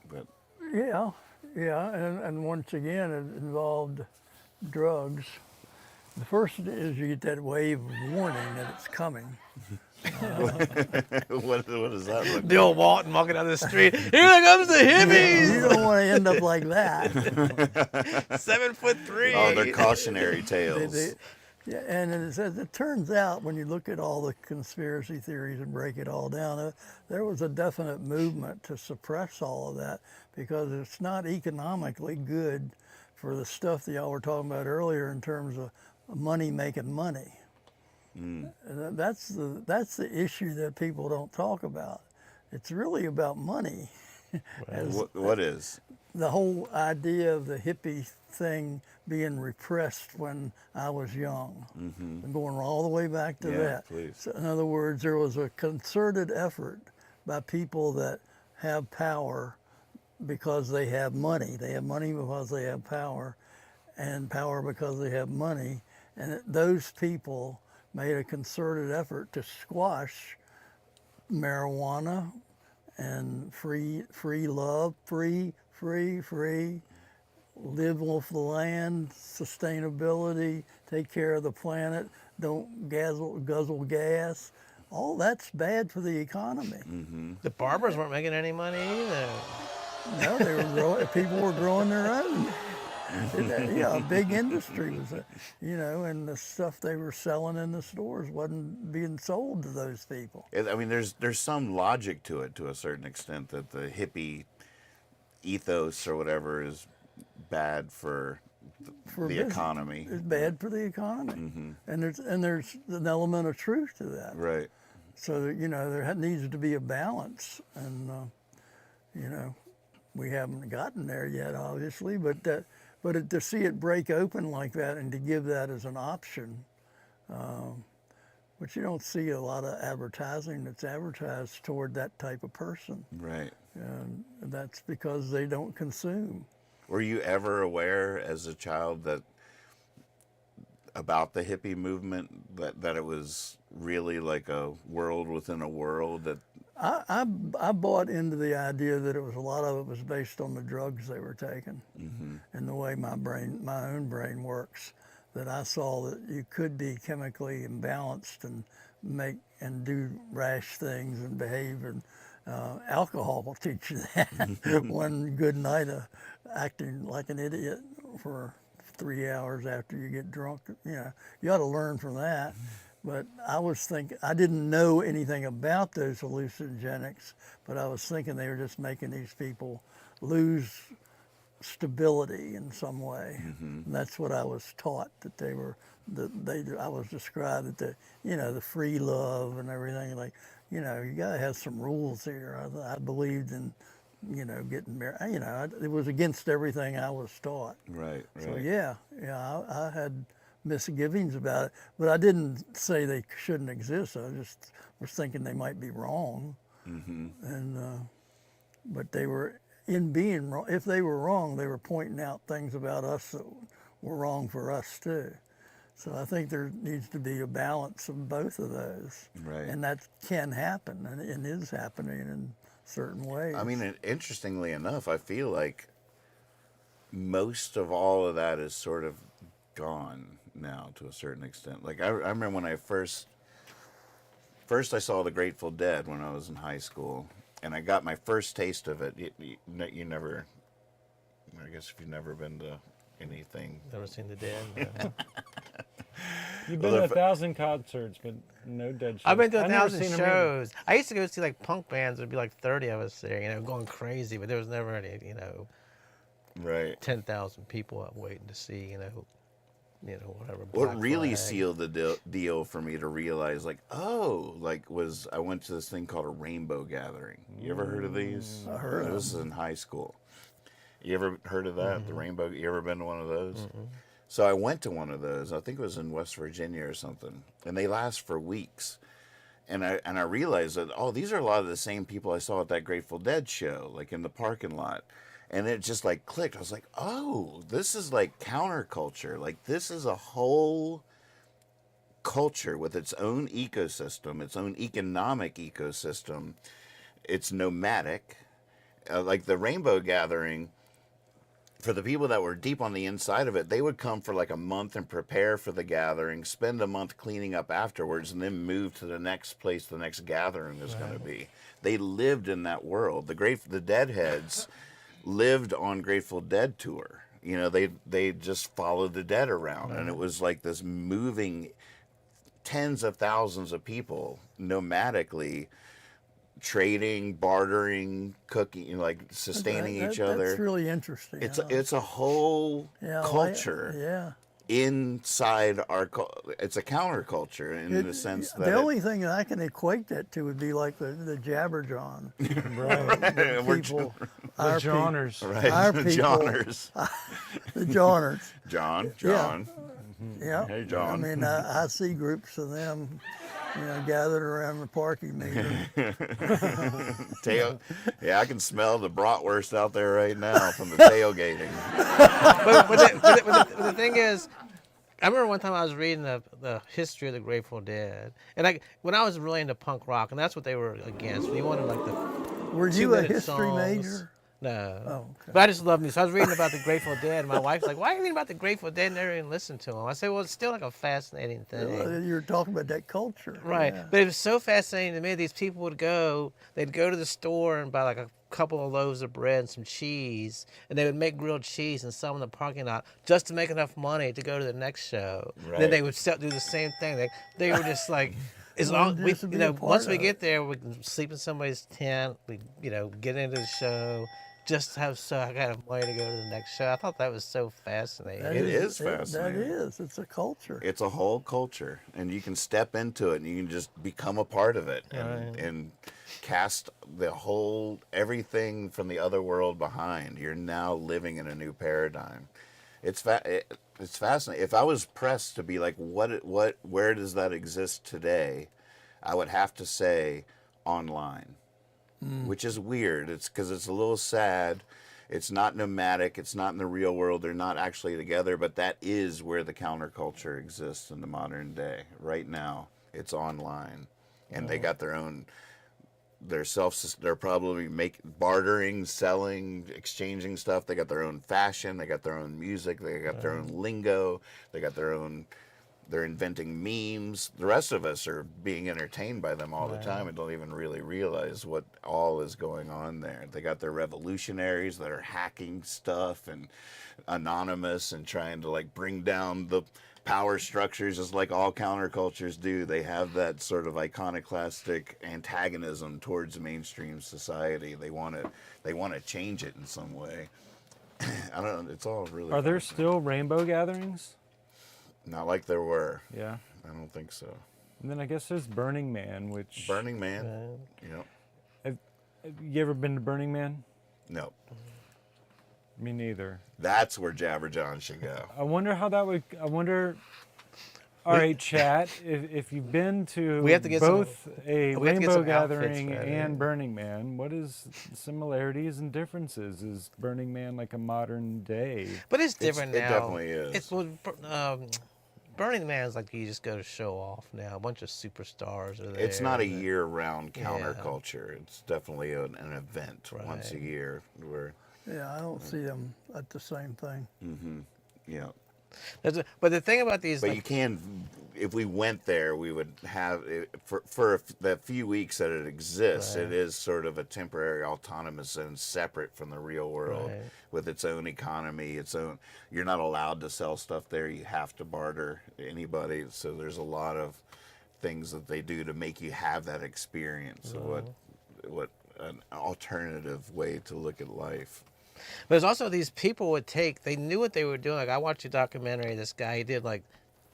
But yeah, and once again, it involved drugs. The first is you get that wave of warning that it's coming. what does that look like? Bill Walton walking down the street. Here comes the hippies. You don't want to end up like that. 7'3". Oh, they're cautionary tales. Yeah, and it turns out when you look at all the conspiracy theories and break it all down, there was a definite movement to suppress all of that because it's not economically good for the stuff that y'all were talking about earlier in terms of money making money. And that's the issue that people don't talk about. It's really about money. What is? The whole idea of the hippie thing being repressed when I was young, and going all the way back to Yeah, that. please. So in other words, there was a concerted effort by people that have power because they have money. They have money because they have power, and power because they have money. And those people made a concerted effort to squash marijuana and free love, free, live off the land, sustainability, take care of the planet, don't guzzle gas. All that's bad for the economy. The barbers weren't making any money either. No, they were people were growing their own. Yeah, a big industry was, and the stuff they were selling in the stores wasn't being sold to those people. I mean, there's some logic to it to a certain extent that the hippie ethos or whatever is bad for the business. economy. It's bad for the economy, and there's an element of truth to that. Right. So there needs to be a balance, and we haven't gotten there yet, obviously, but to see it break open like that and to give that as an option, which you don't see a lot of advertising that's advertised toward that type of person. Right. And that's because they don't consume. Were you ever aware as a child about the hippie movement, that it was really like a world within a world? That I bought into the idea that a lot of it was based on the drugs they were taking, and the way my own brain works. That I saw that you could be chemically imbalanced and do rash things and behave, and alcohol will teach you that. One good night of acting like an idiot for 3 hours after you get drunk, you ought to learn from that. But I didn't know anything about those hallucinogenics, but I was thinking they were just making these people lose stability in some way. And that's what I was taught, that they were, I was described that the free love and everything, like, you gotta have some rules here. I believed in, getting married. It was against everything I was taught. right. So I had misgivings about it, but I didn't say they shouldn't exist. I just was thinking they might be wrong, and but they were in being wrong. If they were wrong, they were pointing out things about us that were wrong for us too. So I think there needs to be a balance of both of those, Right. and that can happen, and is happening in certain ways. I mean, interestingly enough, I feel like most of all of that is sort of gone now to a certain extent. Like I remember when I first I saw the Grateful Dead when I was in high school, and I got my first taste of it. You never, I guess if you've never been to anything. Never seen the Dead. No. You've been to 1,000 concerts, but no Dead shows. I've been to I've never 1,000 seen 'em either. shows. I used to go see like punk bands. There'd be like 30 of us there, going crazy. But there was never any, Right. 10,000 people up waiting to see, whatever. What Black really Flag. sealed the deal for me to realize, was I went to this thing called a rainbow gathering. You ever heard of these? I heard of This is in high school. You ever heard of that? The rainbow? You ever been to one of those? Mm-mm. So I went to one of those. I think it was in West Virginia or something, and they last for weeks. And I realized that these are a lot of the same people I saw at that Grateful Dead show, like in the parking lot. And it just like clicked. I was like, oh, this is like counterculture. Like this is a whole culture with its own ecosystem, its own economic ecosystem. It's nomadic. Like the Rainbow Gathering, for the people that were deep on the inside of it, they would come for like a month and prepare for the gathering, spend a month cleaning up afterwards, and then move to the next place the next gathering is going to be. They lived in that world. The Deadheads lived on Grateful Dead tour. They just followed the Dead around, and it was like this moving tens of thousands of people nomadically, trading, bartering, cooking, like sustaining each other. That's really interesting. It's a whole culture inside it's a counterculture in the sense that the only thing that I can equate that to would be like the Jabberjawn. Right. People, The Jawners. Right. Our The people, Jawners. the Jawners. John. Yeah. Hey, John. I mean, I see groups of them, gathered around the parking meter. I can smell the bratwurst out there right now from the tailgating. But the thing is, I remember one time I was reading the history of the Grateful Dead, and when I was really into punk rock, and that's what they were against. We wanted like the Were you a 2-minute history songs. major? No. Oh, okay. But I just love music. So I was reading about the Grateful Dead, and my wife's like, "Why are you reading about the Grateful Dead and never even listen to them?" I said, "Well, it's still like a fascinating thing." You were talking about that culture. Right. Yeah. But it was so fascinating to me. These people they'd go to the store and buy like a couple of loaves of bread and some cheese, and they would make grilled cheese and sell them in the parking lot just to make enough money to go to the next show. Right. Then they would do the same thing. They were just like, as long just to be a part once we of get it. there, we can sleep in somebody's tent. We get into the show. Just to have I got enough money to go to the next show. I thought that was so fascinating. That It is That fascinating. is. It's a culture. It's a whole culture, and you can step into it, and you can just become a part of it, and cast everything from the other world behind. You're now living in a new paradigm. It's fascinating. If I was pressed to be like, where does that exist today? I would have to say online. Which is weird. It's because it's a little sad. It's not nomadic. It's not in the real world. They're not actually together. But that is where the counterculture exists in the modern day. Right now, it's online, and they got their own. They're probably bartering, selling, exchanging stuff. They got their own fashion. They got their own music. They got their own lingo. They got their own. They're inventing memes. The rest of us are being entertained by them all the time and don't even really realize what all is going on there. They got their revolutionaries that are hacking stuff and anonymous and trying to like bring down the power structures just like all countercultures do. They have that sort of iconoclastic antagonism towards mainstream society. They want to change it in some way. I don't know. It's all really. Are there fascinating. still rainbow gatherings? Not like there were. Yeah. I don't think so. And then I guess there's Burning Man, which. Burning Man. Yep. Have you ever been to Burning Man? No. Me neither. That's where Jabber John should go. I wonder how that would. I wonder. All right, chat. If you've been to We have to get both a we have to get rainbow some outfits gathering ready. and Burning Man, what is similarities and differences? Is Burning Man like a modern day? But it's different It now. definitely is. It's Burning Man is like you just go to show off now. A bunch of superstars are there. It's not a and- year-round counterculture. It's definitely an event once a Right. year. Where, Yeah, I don't see them at the same thing. yeah. But the thing about these, But like, you can, if we went there, we would have for the few weeks that it exists. Right. It is sort of a temporary, autonomous and separate from the real world, Right. with its own economy, its own. You're not allowed to sell stuff there. You have to barter anybody. So there's a lot of things that they do to make you have that experience of what an alternative way to look at life. But it's also these people they knew what they were doing. Like I watched a documentary, this guy, he did like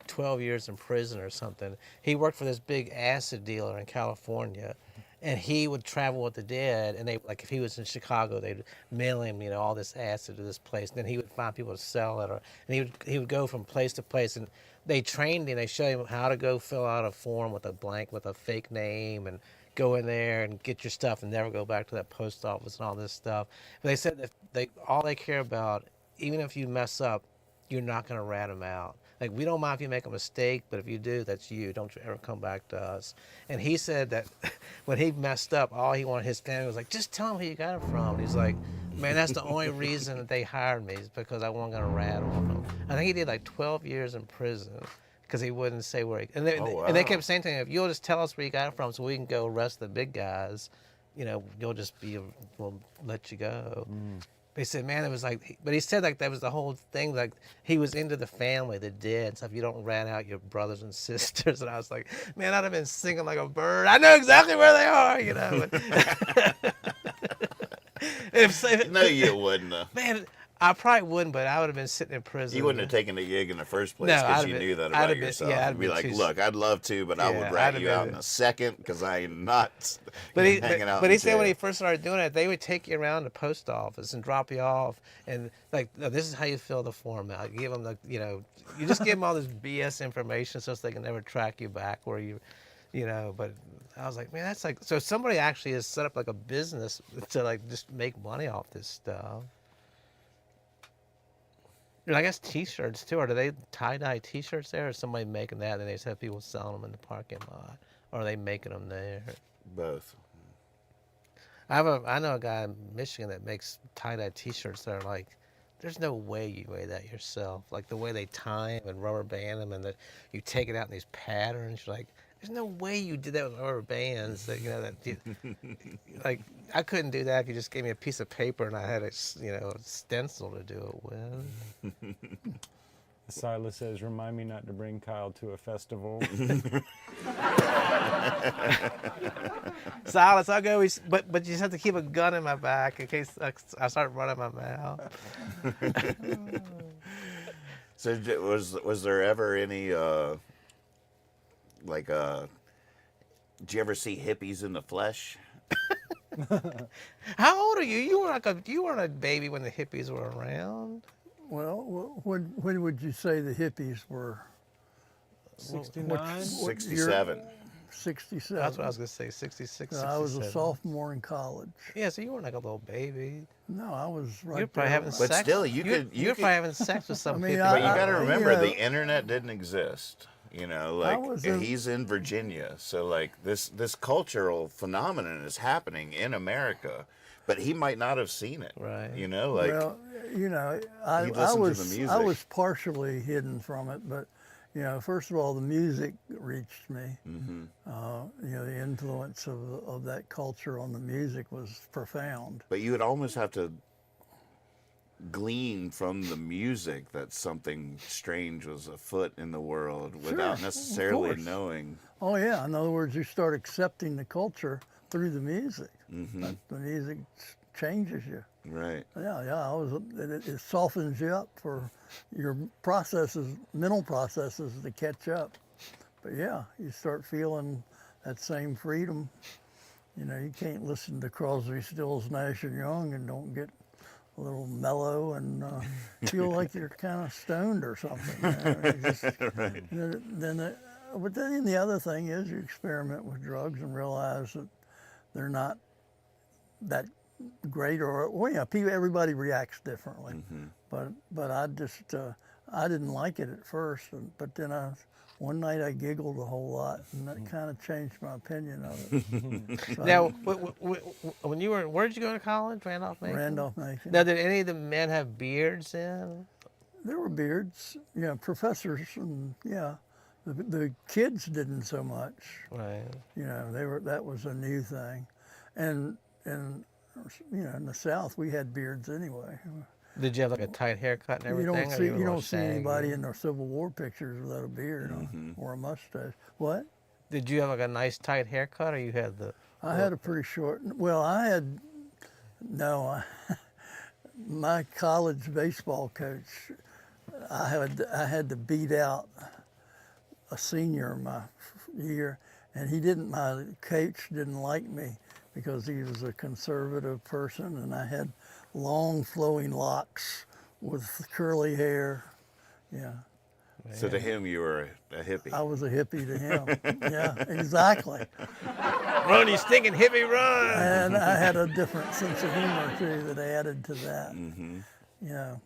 12 years in prison or something. He worked for this big acid dealer in California, and he would travel with the dead, and if he was in Chicago, they'd mail him, all this acid to this place, and then he would find people to sell it, and he would go from place to place, and they trained him, they showed him how to go fill out a form with a fake name, and go in there and get your stuff and never go back to that post office and all this stuff. But they said that all they care about, even if you mess up, you're not going to rat them out. Like, we don't mind if you make a mistake, but if you do, that's you. Don't you ever come back to us. And he said that when he messed up, all he wanted his family was like, just tell him who you got it from. And he's like, man, that's the only reason that they hired me is because I wasn't going to rat on them. I think he did like 12 years in prison because he wouldn't say where and they kept saying to him, if you'll just tell us where you got it from so we can go arrest the big guys, we'll let you go. They said, man, it was like, but he said like that was the whole thing, like he was into the family, the dead, and stuff. You don't rat out your brothers and sisters. And I was like, man, I'd have been singing like a bird. I know exactly where they are, No, you wouldn't have. Man, I probably wouldn't, but I would have been sitting in prison. You wouldn't have taken the gig in the first place No, because I'd you have knew been- that I'd about have been- yourself. yeah, I'd You'd be have like, been too- look, I'd love to, but I Yeah, would I'd rat have you out been- in a second because I am not But he hanging said out when in he jail. first started doing it, they would take you around the post office and drop you off, and like, no, this is how you fill the form out. You give them you just give them all this BS information so they can never track you back where you. But I was like, man, that's like, so somebody actually has set up like a business to like just make money off this stuff. And I guess T-shirts too. Or do they tie-dye T-shirts there, or is somebody making that and they just have people selling them in the parking lot, or are they making them there? Both. I know a guy in Michigan that makes tie-dye T-shirts that are like, there's no way you made that yourself. Like the way they tie them and rubber band them, and that you take it out in these patterns. You're like, there's no way you did that with rubber bands. That, like I couldn't do that if you just gave me a piece of paper and I had a stencil to do it with. Silas says, "Remind me not to bring Kyle to a festival." Silas, I'll go. But you just have to keep a gun in my back in case I start running my mouth. So was there ever any did you ever see hippies in the flesh? How old are you? You weren't a baby when the hippies were around. Well, when would you say the hippies were? 69. 67. 67. That's what I was gonna say. 66. I was a 67. sophomore in college. Yeah, so you weren't like a little baby. No, I was right You're probably there. having But sex. still, you you're could- probably having sex with some I mean, hippie. But you got to I- remember, you know- the internet didn't exist. You know, I like was in- he's in Virginia, so like this cultural phenomenon is happening in America, but he might not have seen it. Right. You know, like Well, I listened to the was music. I was partially hidden from it, but first of all, the music reached me. Mm-hmm. The influence of that culture on the music was profound. But you would almost have to glean from the music that something strange was afoot in the world without Sure, necessarily of course. knowing. Oh yeah, in other words, you start accepting the culture through the music. Mm-hmm. The music changes you. Right. Yeah. It softens you up for your mental processes to catch up. But yeah, you start feeling that same freedom. You can't listen to Crosby, Stills, Nash and Young and don't get a little mellow and feel like you're kind of stoned or something. Right. But then the other thing is you experiment with drugs and realize that they're not that great, everybody reacts differently. Mm-hmm. But I didn't like it at first, but then one night I giggled a whole lot, and that kind of changed my opinion of it. So Now, when you were, where did you go to college? Randolph-Macon? Randolph-Macon. Now, did any of the men have beards then? There were beards, professors, and the kids didn't so much. Right. That was a new thing, and in the South we had beards anyway. Did you have like a tight haircut and everything? You don't see anybody in their Civil War pictures without a beard or a mustache. What? Did you have like a nice tight haircut, or you had the? I had a pretty short. Well, my college baseball coach, I had to beat out a senior my year, and my coach didn't like me because he was a conservative person, and I had long flowing locks with curly hair. Yeah. So to him, you were a hippie. I was a hippie to him. Yeah, exactly. Run, you stinking hippie, run! And I had a different sense of humor too that added to that. Mm-hmm. Yeah.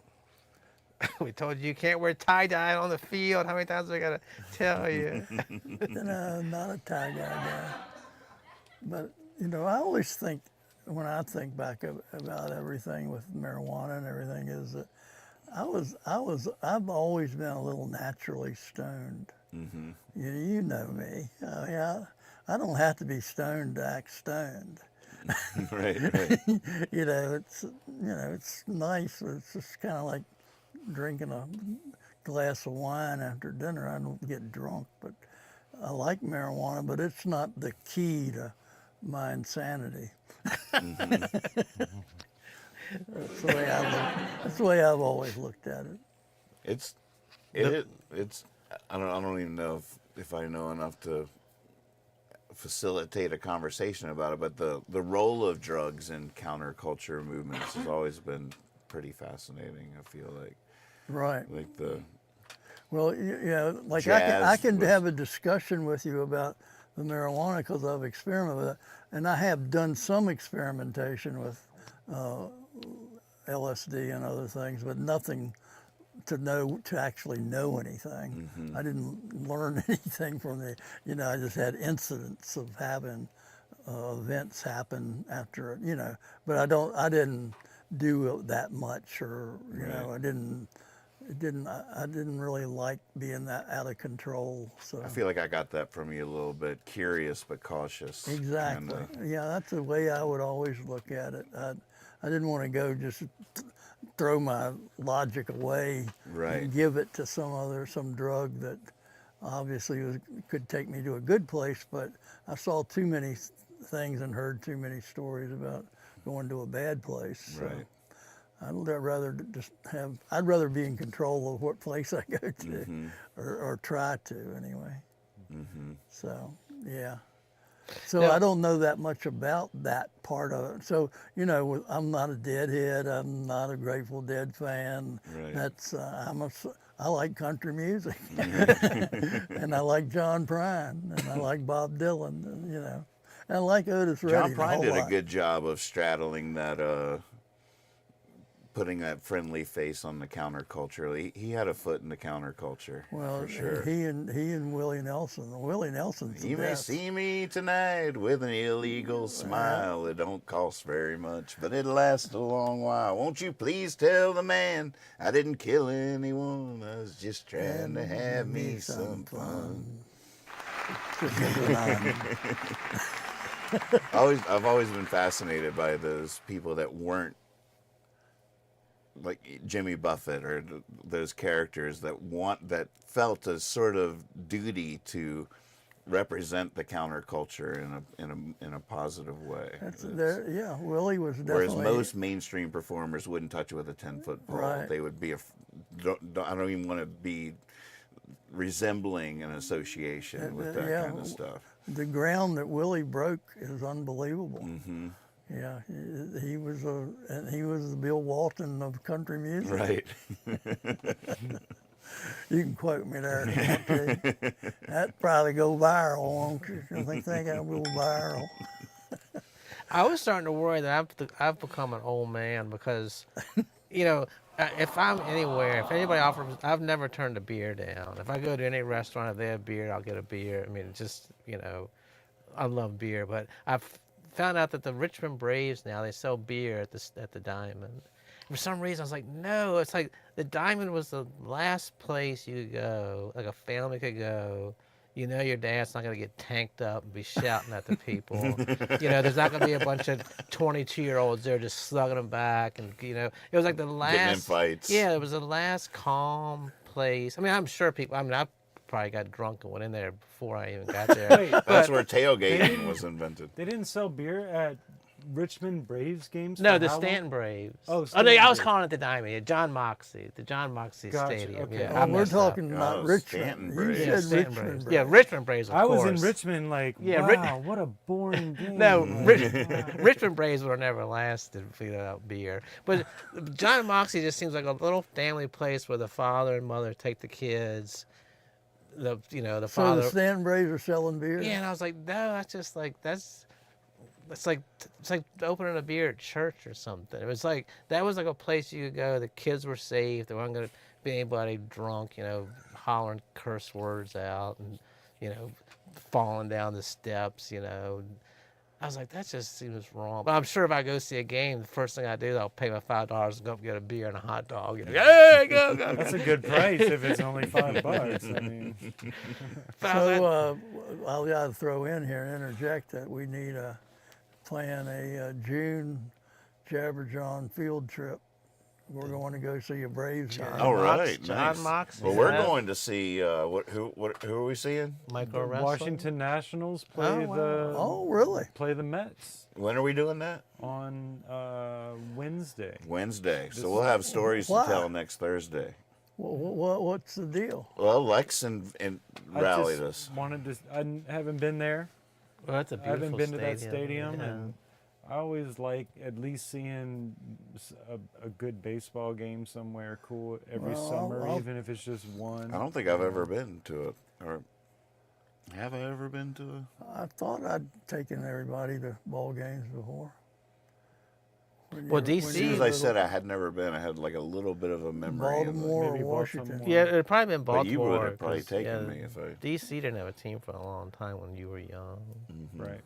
We told you can't wear tie-dye on the field. How many times we gotta tell you? No, not a tie guy. But I always think, when I think back about everything with marijuana and everything, is that I've always been a little naturally stoned. Mm-hmm. You know me. I don't have to be stoned to act stoned. Right. It's nice. It's just kind of like drinking a glass of wine after dinner. I don't get drunk, but I like marijuana, but it's not the key to my insanity. Mm-hmm. That's the way I've always looked at it. It's I don't even know if I know enough to facilitate a conversation about it, but the role of drugs in counterculture movements has always been pretty fascinating, I feel like. Right. Like Well, like jazz I can was- have a discussion with you about the marijuana because I've experimented with it, and I have done some experimentation with LSD and other things, but nothing to actually know anything. I didn't learn anything from the, I just had incidents of having events happen after, but I didn't do that much, or I didn't really like being that out of control. So I feel like I got that from you a little bit. Curious but cautious. exactly, Kinda. yeah, that's the way I would always look at it. I didn't want to go just throw my logic away Right. and give it to some drug that obviously could take me to a good place, but I saw too many things and heard too many stories about going to a bad place. So Right. I'd rather be in control of what place I go to, or try to anyway. So yeah. So Now- I don't know that much about that part of it. So I'm not a Deadhead. I'm not a Grateful Dead fan. Right. That's I like country music, and I like John Prine, and I like Bob Dylan, and I like Otis Redding. John Prine did a lot. good job of straddling that, putting that friendly face on the counterculture. He had a foot in the counterculture, Well, for sure. he and Willie Nelson. Willie Nelson's the You may best. see me tonight with an illegal smile. It don't cost very much, but it'll last a long while. Won't you please tell the man I didn't kill anyone? I was just trying to have me some fun. Just a good line. I've always been fascinated by those people that weren't like Jimmy Buffett or those characters that felt a sort of duty to represent the counterculture in a positive way. Yeah, Willie was Whereas definitely. most mainstream performers wouldn't touch it with a 10-foot pole. Right. They would be I don't even want to be resembling an association with that yeah, kind of stuff. The ground that Willie broke is unbelievable. Mm-hmm. Yeah, he was the Bill Walton of country music. Right. You can quote me there. Okay. That'd probably go viral. Won't you? I think that will go viral. I was starting to worry that I've become an old man because, if I'm anywhere, if anybody offers, I've never turned a beer down. If I go to any restaurant, if they have beer, I'll get a beer. I mean, I love beer, but I've found out that the Richmond Braves now, they sell beer at the Diamond. For some reason, I was like, no, it's like the Diamond was the last place you could go, like a family could go. Your dad's not going to get tanked up and be shouting at the people. There's not going to be a bunch of 22-year-olds there just slugging them back. And, it was like the last. Getting in fights. Yeah, it was the last calm place. I mean, I'm sure people, I probably got drunk and went in there before I even got there. Wait, That's where tailgating was invented. they didn't sell beer at Richmond Braves games? No, for the how long? Stanton Braves. Oh, no, Stanton I was Braves. calling it the Diamond. The John Moxley Gotcha, Stadium. okay. Yeah, Oh, I We're messed up. talking Oh, not Stanton Richmond. You Braves. said Yeah, Stanton Richmond Braves. Braves. Yeah, Richmond Braves, of I course. was in Richmond, Yeah, wow, what a boring game. No, Richmond Braves would have never lasted without beer. But John Moxley just seems like a little family place where the father and mother take the kids. The So father. the Stanton Braves are selling beer? Yeah, and I was like, no, that's just like it's like opening a beer at church or something. It was like that was like a place you could go. The kids were safe. There wasn't going to be anybody drunk, hollering curse words out and falling down the steps. I was like, that just seems wrong. But I'm sure if I go see a game, the first thing I do is I'll pay my $5 and go up and get a beer and a hot dog. Hey, go. That's a good price if it's only $5. I mean, But I was like, So I'll got to throw in here and interject that we need to plan a June Jawn field trip. We're going to go see a Braves game. All right, John nice. Moxley. Well, we're Yeah. going to see who are we seeing? Micro wrestling. Washington Nationals play wow. Oh, really? play the Mets When are we doing that? on Wednesday. Wednesday. So we'll have stories Why? to tell next Thursday. What's the deal? Well, Lex and I rallied just us. wanted to. I haven't been there. Well, that's a I beautiful haven't been to that stadium, yeah. and I always like at least seeing a good baseball game somewhere cool every Well, summer, I'll- even if it's just one. I don't think I've ever been to it. Or have I ever been to I thought I'd taken everybody to ball games before. Well, As DC soon as I said I had never been, I had like a little bit of a memory. Baltimore or Maybe Washington. Baltimore. Yeah, it'd probably been But Baltimore. you would have probably 'cause, taken me if I. DC didn't have a team for a long time when you were young. Right.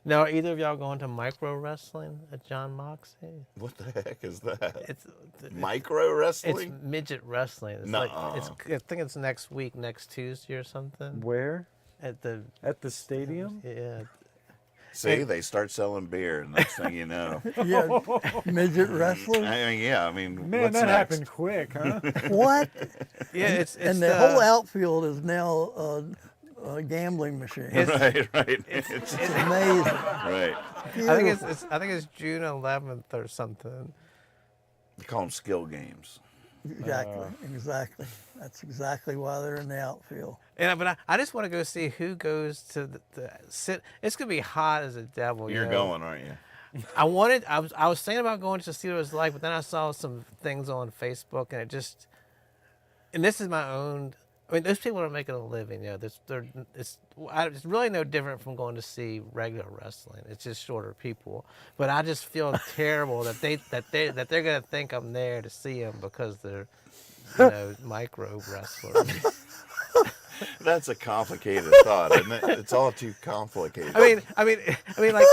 Now, are either of y'all going to micro wrestling at John Moxley? What the heck is that? It's Micro it's wrestling? midget wrestling. It's Nuh-uh. I think it's next week, next Tuesday or something. Where? At the At the stadium? yeah. See, they start selling beer, and next thing you know. Yeah, midget wrestling. I mean, yeah, I mean, Man, what's that next? happened quick, huh? What? Yeah, it's And the whole outfield is now a gambling machine. Right, right. It's Amazing. right. I think it's June 11th or something. They call them skill games. Exactly. That's exactly why they're in the outfield. But I just want to go see who goes to the sit. It's gonna be hot as a devil. You're know? going, aren't you? I was thinking about going to see what it was like, but then I saw some things on Facebook, and and this is my own. I mean, those people are making a living. You know, it's really no different from going to see regular wrestling. It's just shorter people. But I just feel terrible that they're gonna think I'm there to see them because they're, micro wrestlers. That's a complicated thought, isn't it? It's all too complicated. I mean, like,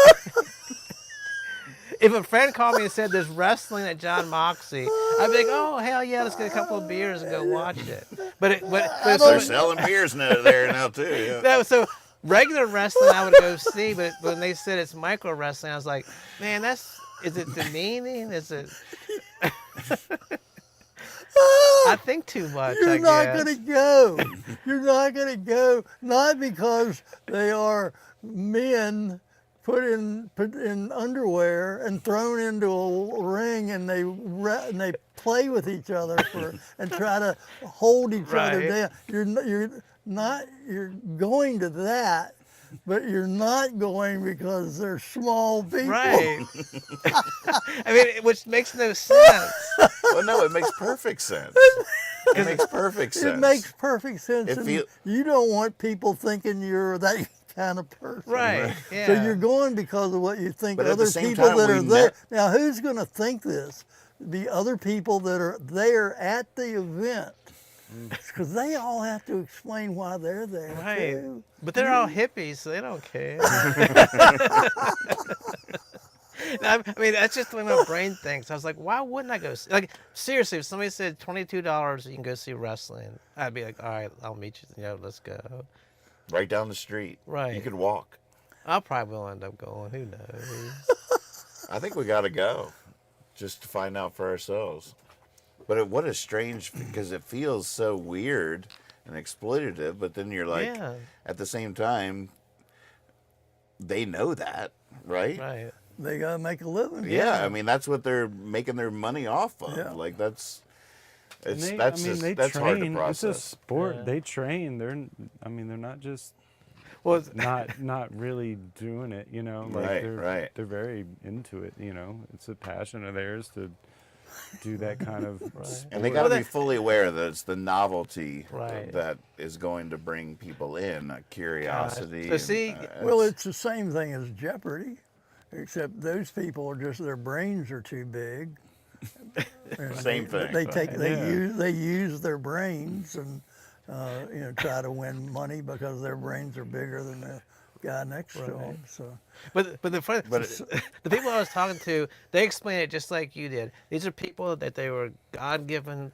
if a friend called me and said there's wrestling at John Moxley, I'd be like, oh hell yeah, let's get a couple of beers and go watch it. But They're selling beers there now too. Yeah. no, so regular wrestling I would go see, but when they said it's micro wrestling, I was like, man, is it demeaning? Is it? I think too much. You're not going to go. You're not going to go. Not because they are men put in underwear and thrown into a ring and they play with each other and try to hold each other down. You're going to that, but you're not going because they're small people. Right. I mean, which makes no sense. Well, no, it makes perfect sense. It makes perfect sense. It makes perfect sense. If And you don't want people thinking you're that kind of person. Right. Yeah. So you're going because of what you think But at other the same people time, that we are there. Now, who's going to think this? The other people that are there at the event. Because they all have to explain why they're there. Right. Too. But they're all hippies, so they don't care. I mean, that's just the way my brain thinks. I was like, why wouldn't I go see? Like, seriously, if somebody said $22 you can go see wrestling, I'd be like, all right, I'll meet you. Let's go. Right down the street. Right. You could walk. I probably will end up going. Who knows? I think we got to go just to find out for ourselves. But what a strange, because it feels so weird and exploitative, but then you're like, at the same time, they know that, right? Right. They got to make a living. Yeah, I mean, that's what they're making their money off of. Yeah. Like, that's They hard to train. process. It's a sport. Yeah. They train. They're not just Well, not really doing it. Like Right, they're right. they're very into it. It's a passion of theirs to do that kind of. And they got to be fully aware that it's the novelty Right. that is going to bring people in, curiosity. So see, Well, it's the same thing as Jeopardy, except those people are just their brains are too big. And Same thing. They use their brains and try to win money because their brains are bigger than the guy next to them. So. But the people I was talking to, they explain it just like you did. These are people that they were God-given,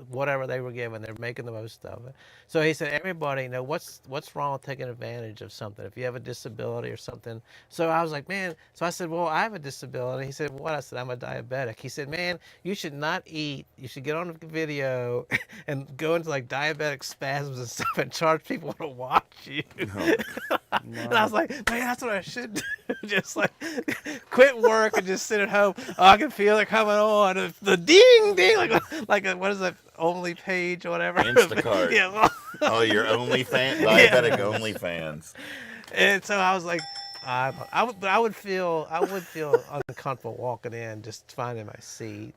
whatever they were given. They're making the most of it. So he said, everybody, what's wrong with taking advantage of something? If you have a disability or something. So I was like, man. So I said, well, I have a disability. He said, what? I said, I'm a diabetic. He said, man, you should not eat. You should get on a video and go into like diabetic spasms and stuff and charge people to watch you. And I was like, man, that's what I should do. Just like quit work and just sit at home. Oh, I can feel it coming on. The ding, ding, like what is that? Only page or whatever. Instacart. Yeah. Oh, you're diabetic only fans. And so I was like, I would feel uncomfortable walking in, just finding my seat.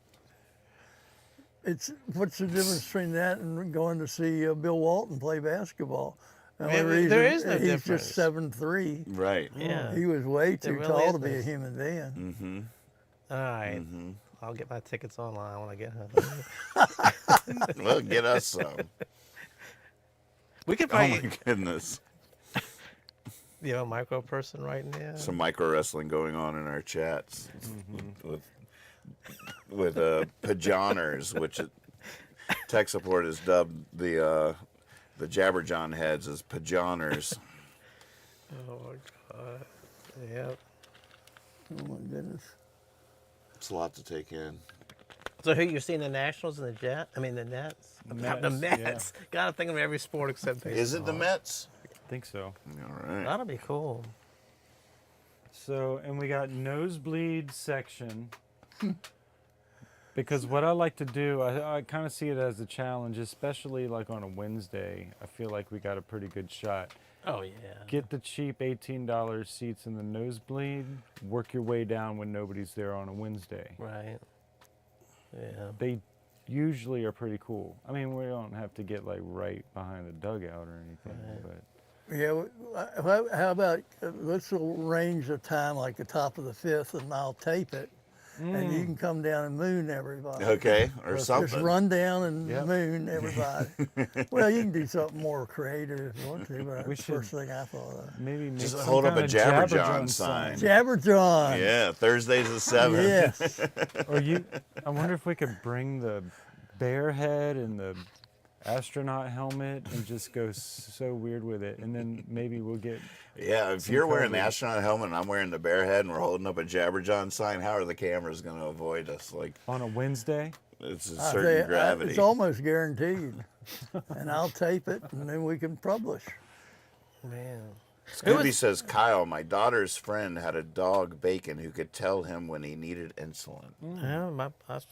What's the difference between that and going to see Bill Walton play basketball? The only Man, reason there is no he's difference. just 7'3". Right. Yeah. He was way too really tall to isn't. be a human being. Mm-hmm. All right. Mm-hmm. I'll get my tickets online when I get home. Well, get us some. We could Oh probably, my goodness. you know, micro person right now. Some micro wrestling going on in our chats with pajoners, which tech support has dubbed the Jabberjawn heads as pajoners. Oh my God. Yep. Oh my goodness. It's a lot to take in. So who you seen the Nationals and the Jets? I mean the Nets. The Mets. Gotta think of every sport except baseball. Is it the Mets? I think so. All right. That'll be cool. So, and we got nosebleed section. Because what I like to do, I kind of see it as a challenge, especially like on a Wednesday. I feel like we got a pretty good shot. Oh yeah. Get the cheap $18 seats in the nosebleed. Work your way down when nobody's there on a Wednesday. Right. Yeah. They usually are pretty cool. I mean, we don't have to get like right behind the dugout or anything, but Yeah, how about let's arrange a time like the top of the fifth, and I'll tape it, and you can come down and moon everybody. Okay, or something. Just run down and Yep. moon everybody. Well, you can do something more creative if you want to, but that's We the should- first thing I thought of. maybe make Just some hold up kind a of Jabberjawn sign. Jabberjawn. Yeah, Thursdays at 7. Yes. Or I wonder if we could bring the bear head and the astronaut helmet and just go so weird with it, and then maybe we'll get. Yeah, if Some you're wearing the coverage. astronaut helmet and I'm wearing the bear head and we're holding up a Jabberjawn sign, how are the cameras going to avoid us? Like, On a Wednesday? it's a I certain say, gravity. It's almost guaranteed. And I'll tape it, and then we can publish. Man. Scooby says, Kyle, my daughter's friend had a dog, Bacon, who could tell him when he needed insulin. Yeah,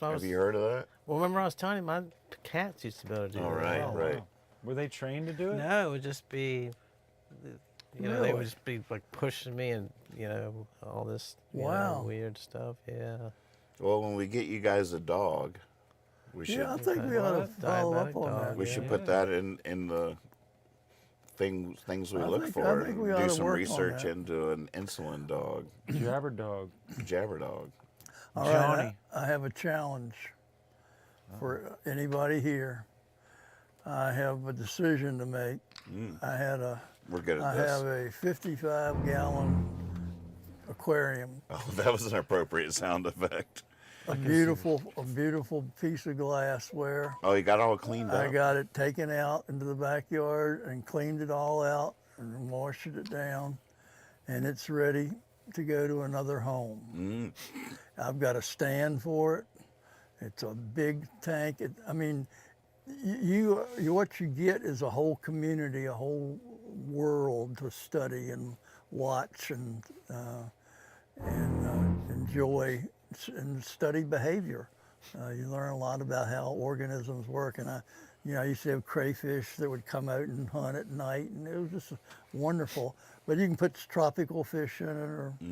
Have you heard of that? Well, remember I was telling you my cats used to be able to do All that. right, Oh, right. wow. Were they trained to do it? No, it would just be, you know, they Really? would just be like pushing me and, you know, all this you know, Wow. weird stuff. Yeah. Well, when we get you guys a dog, we should Yeah, I think we ought to follow up Diabetic on dog. that. we should Yeah. put that in the things we I look think- for I think and we ought do to some work on research that. into an insulin dog, Jabberdog. jabber dog. All right, Johnny. I have a challenge for anybody here. I have a decision to make. I We're good at have this. a 55-gallon aquarium, Oh, that was an appropriate sound effect. a beautiful piece of glassware. Oh, you got it all cleaned I up. got it taken out into the backyard and cleaned it all out and washed it down, and it's ready to go to another home. I've got a stand for it. It's a big tank. What you get is a whole community, a whole world to study and watch and enjoy and study behavior. You learn a lot about how organisms work. And I used to have crayfish that would come out and hunt at night, and it was just wonderful. But you can put tropical fish in it, or I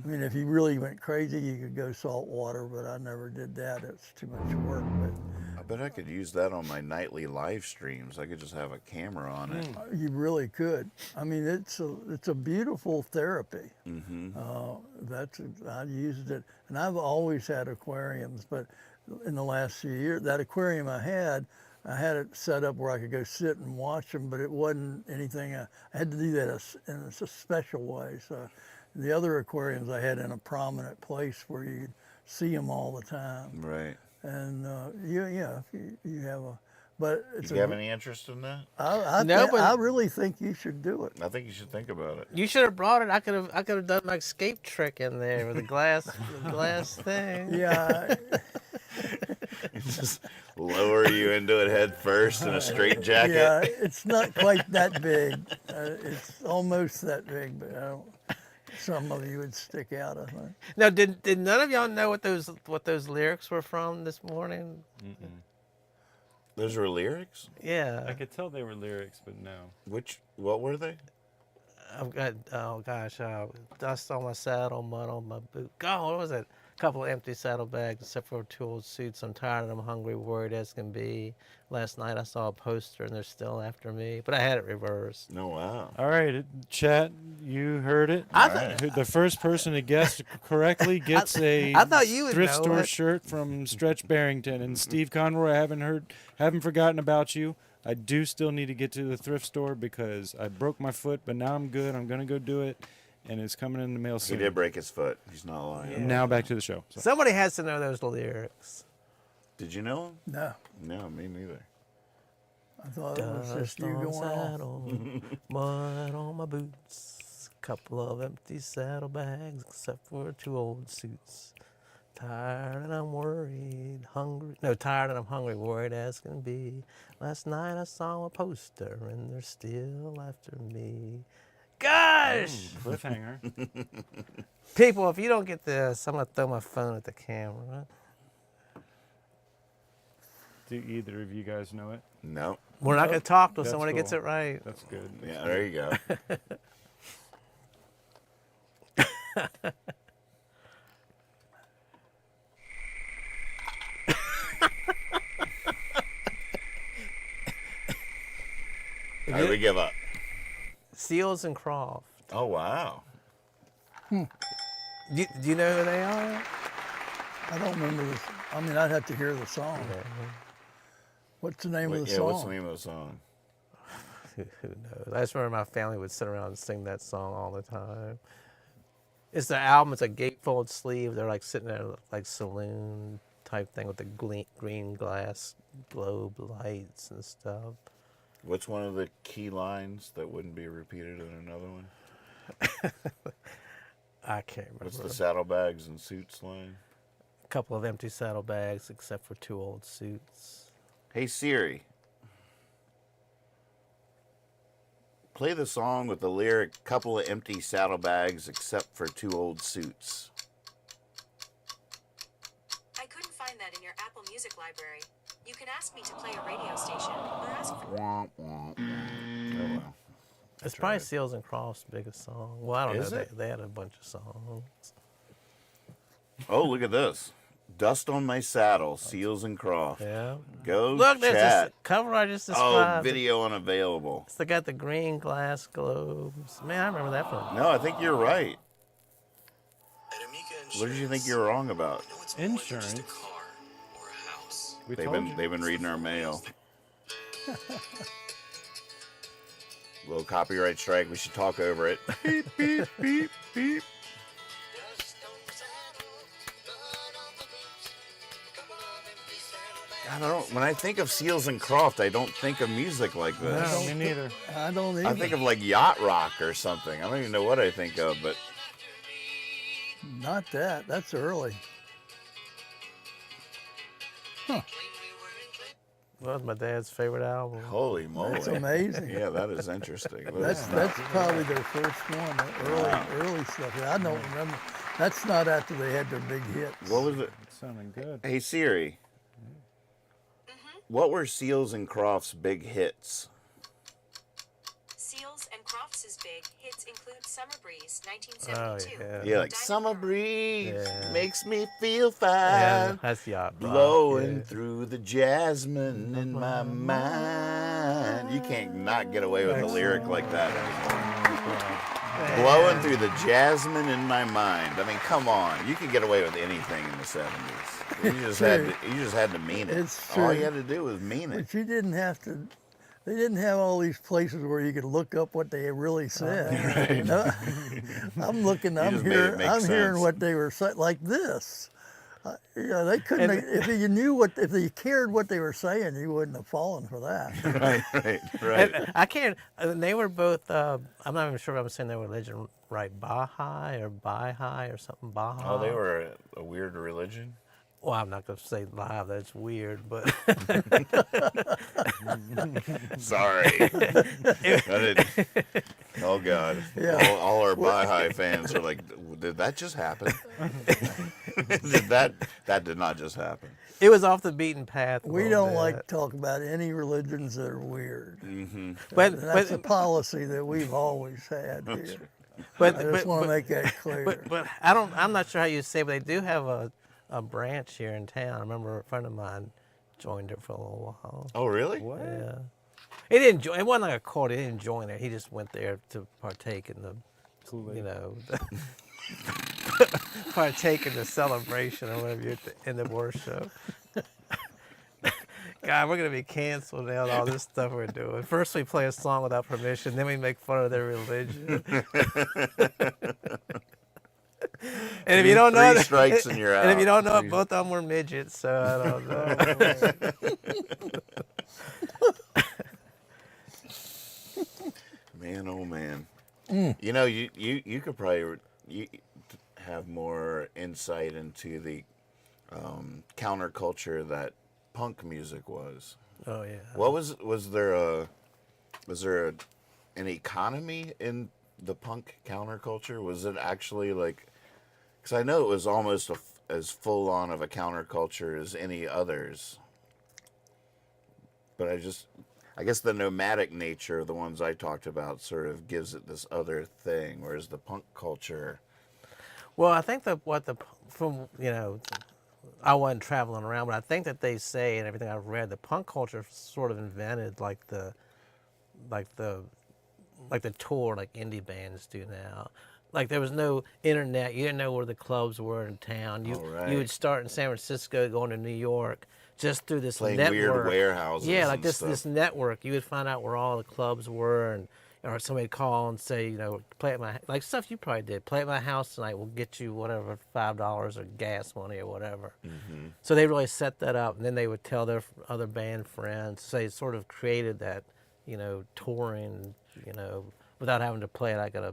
mean, if you really went crazy, you could go saltwater. But I never did that. It's too much work. But I bet I could use that on my nightly live streams. I could just have a camera on it. you really could. I mean, it's a beautiful therapy. I used it, and I've always had aquariums, but in the last few years, that aquarium I had it set up where I could go sit and watch them, but it wasn't anything. I had to do that in a special way. So the other aquariums I had in a prominent place where you could see them all the time. Right. And if you have a, but it's Do you have any interest in that? No, but- I really think you should do it. I think you should think about it. You should have brought it. I could have done my escape trick in there with the glass thing. Yeah, Just lower you into it head first in a straight jacket. yeah, it's not quite that big. It's almost that big, but some of you would stick out, I think. Now, did none of y'all know what those lyrics were from this morning? Those were lyrics? Yeah. I could tell they were lyrics, but no. What were they? I've got dust on my saddle, mud on my boot. God, what was it? couple of empty saddlebags, except for 2 old suits. I'm tired and I'm hungry, worried as can be. Last night I saw a poster and they're still after me, but I had it reversed. No, wow. All right, chat, you heard it. I thought- Who- the first person to guess correctly gets a I thought you would thrift know store it. shirt from Stretch Barrington. And Steve Conroy, I haven't forgotten about you. I do still need to get to the thrift store because I broke my foot, but now I'm good. I'm gonna go do it, and it's coming in the mail He soon. did break his foot. He's not lying. Now back to the show. So. Somebody has to know those lyrics. Did you know him? No, No, me neither. I thought it was just you on going off. saddle, mud on my boots, couple of empty saddlebags, except for 2 old suits. Tired and I'm worried, hungry. No, tired and I'm hungry, worried as can be. Last night I saw a poster and they're still after me. Gosh! Cliffhanger. People, if you don't get this, I'm going to throw my phone at the camera. Do either of you guys know it? No. We're not going to talk till That's somebody gets cool. it right. That's good. Yeah, there you go. All right, we give up. Seals and Croft. Oh, wow. Do you know who they are? I don't remember this. I mean, I'd have to hear the song. What's the name of the song? What's the name of the song? Who knows? I just remember my family would sit around and sing that song all the time. It's their album. It's a gatefold sleeve. They're like sitting there like saloon type thing with the green glass globe lights and stuff. What's one of the key lines that wouldn't be repeated in another one? I can't remember. What's the saddlebags and suits line? A couple of empty saddlebags except for 2 old suits. Hey Siri, play the song with the lyric, couple of empty saddlebags except for 2 old suits. I couldn't find that in your Apple Music library. You can ask me to play a radio station, or ask for... Womp, womp, womp. Oh well. It's probably Seals and Croft's biggest song. Well, I don't Is know. it? They had a bunch of songs. Oh, look at this. Dust on my saddle, Seals and Croft. Yeah. Go Look, there's chat. this cover I just Oh, described. video unavailable. They got the green glass globes. Man, I remember that from. No, I think you're right. At Amica What did you think Insurance, you were wrong about? know it's more than just Insurance? a car or a house. We They've told you. been reading our mail. Little copyright strike. We should talk over it. Beep, beep, beep, beep. I don't. When I think of Seals and Croft, I don't think of music like this. No, me neither. I don't even. I think of like yacht rock or something. I don't even know what I think of, but Not that. That's early. That was my dad's favorite album. holy moly! That's amazing. Yeah, that is interesting. That's probably their first one. The early stuff. I don't remember. That's not after they had their big hits. What was it? Sounding good. Hey Siri, what were Seals and Croft's big hits? Seals and Crofts' big hits include Summer Breeze, Oh 1972. yeah. Yeah, like Diamond summer Pearl. breeze Yeah. makes me feel Yeah, fine. that's yacht rock. Blowing yeah. through the jasmine in my mind. You can't not get away with a lyric like that anymore. Blowing through the jasmine in my mind. I mean, come on. You could get away with anything in the 70s. You just had to mean it. It's All true. you had to do was mean it. But you didn't have to. They didn't have all these places where you could look up what they really said. You know? I'm looking. I'm just made it make hearing sense. what they were saying, like this. You know, they couldn't. If you knew what, if you cared what they were saying, you wouldn't have fallen for that. Right. And I can't. They were both. I'm not even sure if I'm saying their religion right. Baha'i or Baha'i or something. Baha'i. Oh, they were a weird religion? Well, I'm not going to say live. That's weird, but Sorry. Oh, God. Yeah. All our Baha'i fans are like, did that just happen? That did not just happen. it was off the beaten path. a We little don't bit. like to talk about any religions that are weird. But That's a but policy that we've always had here. But I just want to make that clear. but I'm not sure how you say, but they do have a branch here in town. I remember a friend of mine joined it for a little while. Oh, really? What? Yeah. He didn't join. It wasn't like a cult. He didn't join it. He just went there to partake in the, Kool-Aid. you know, partake in the celebration or whatever at the end of worship. God, we're gonna be canceled now with all this stuff we're doing. First we play a song without permission, then we make fun of their religion. And if you don't know, Three strikes and you're and if you out. don't know, it, both of them were midgets, so I don't know. Man, oh man. You know, you could probably have more insight into the counterculture that punk music was. Oh yeah. What was there an economy in the punk counterculture? Was it actually like? Because I know it was almost as full on of a counterculture as any others. But I guess the nomadic nature of the ones I talked about sort of gives it this other thing, whereas the punk culture. Well, I think from I wasn't traveling around, but I think that they say and everything I've read, the punk culture sort of invented like the tour like indie bands do now. Like there was no internet, you didn't know where the clubs were in town. You would start in San Francisco, going to New York, just through this Playing network. weird warehouses. Yeah, like and this stuff. network. You would find out where all the clubs were, and or somebody would call and say, play at my like stuff you probably did. Play at my house tonight. We'll get you whatever $5 or gas money or whatever. Mm-hmm. So they really set that up, and then they would tell their other band friends. So they sort of created that, touring, without having to play like at a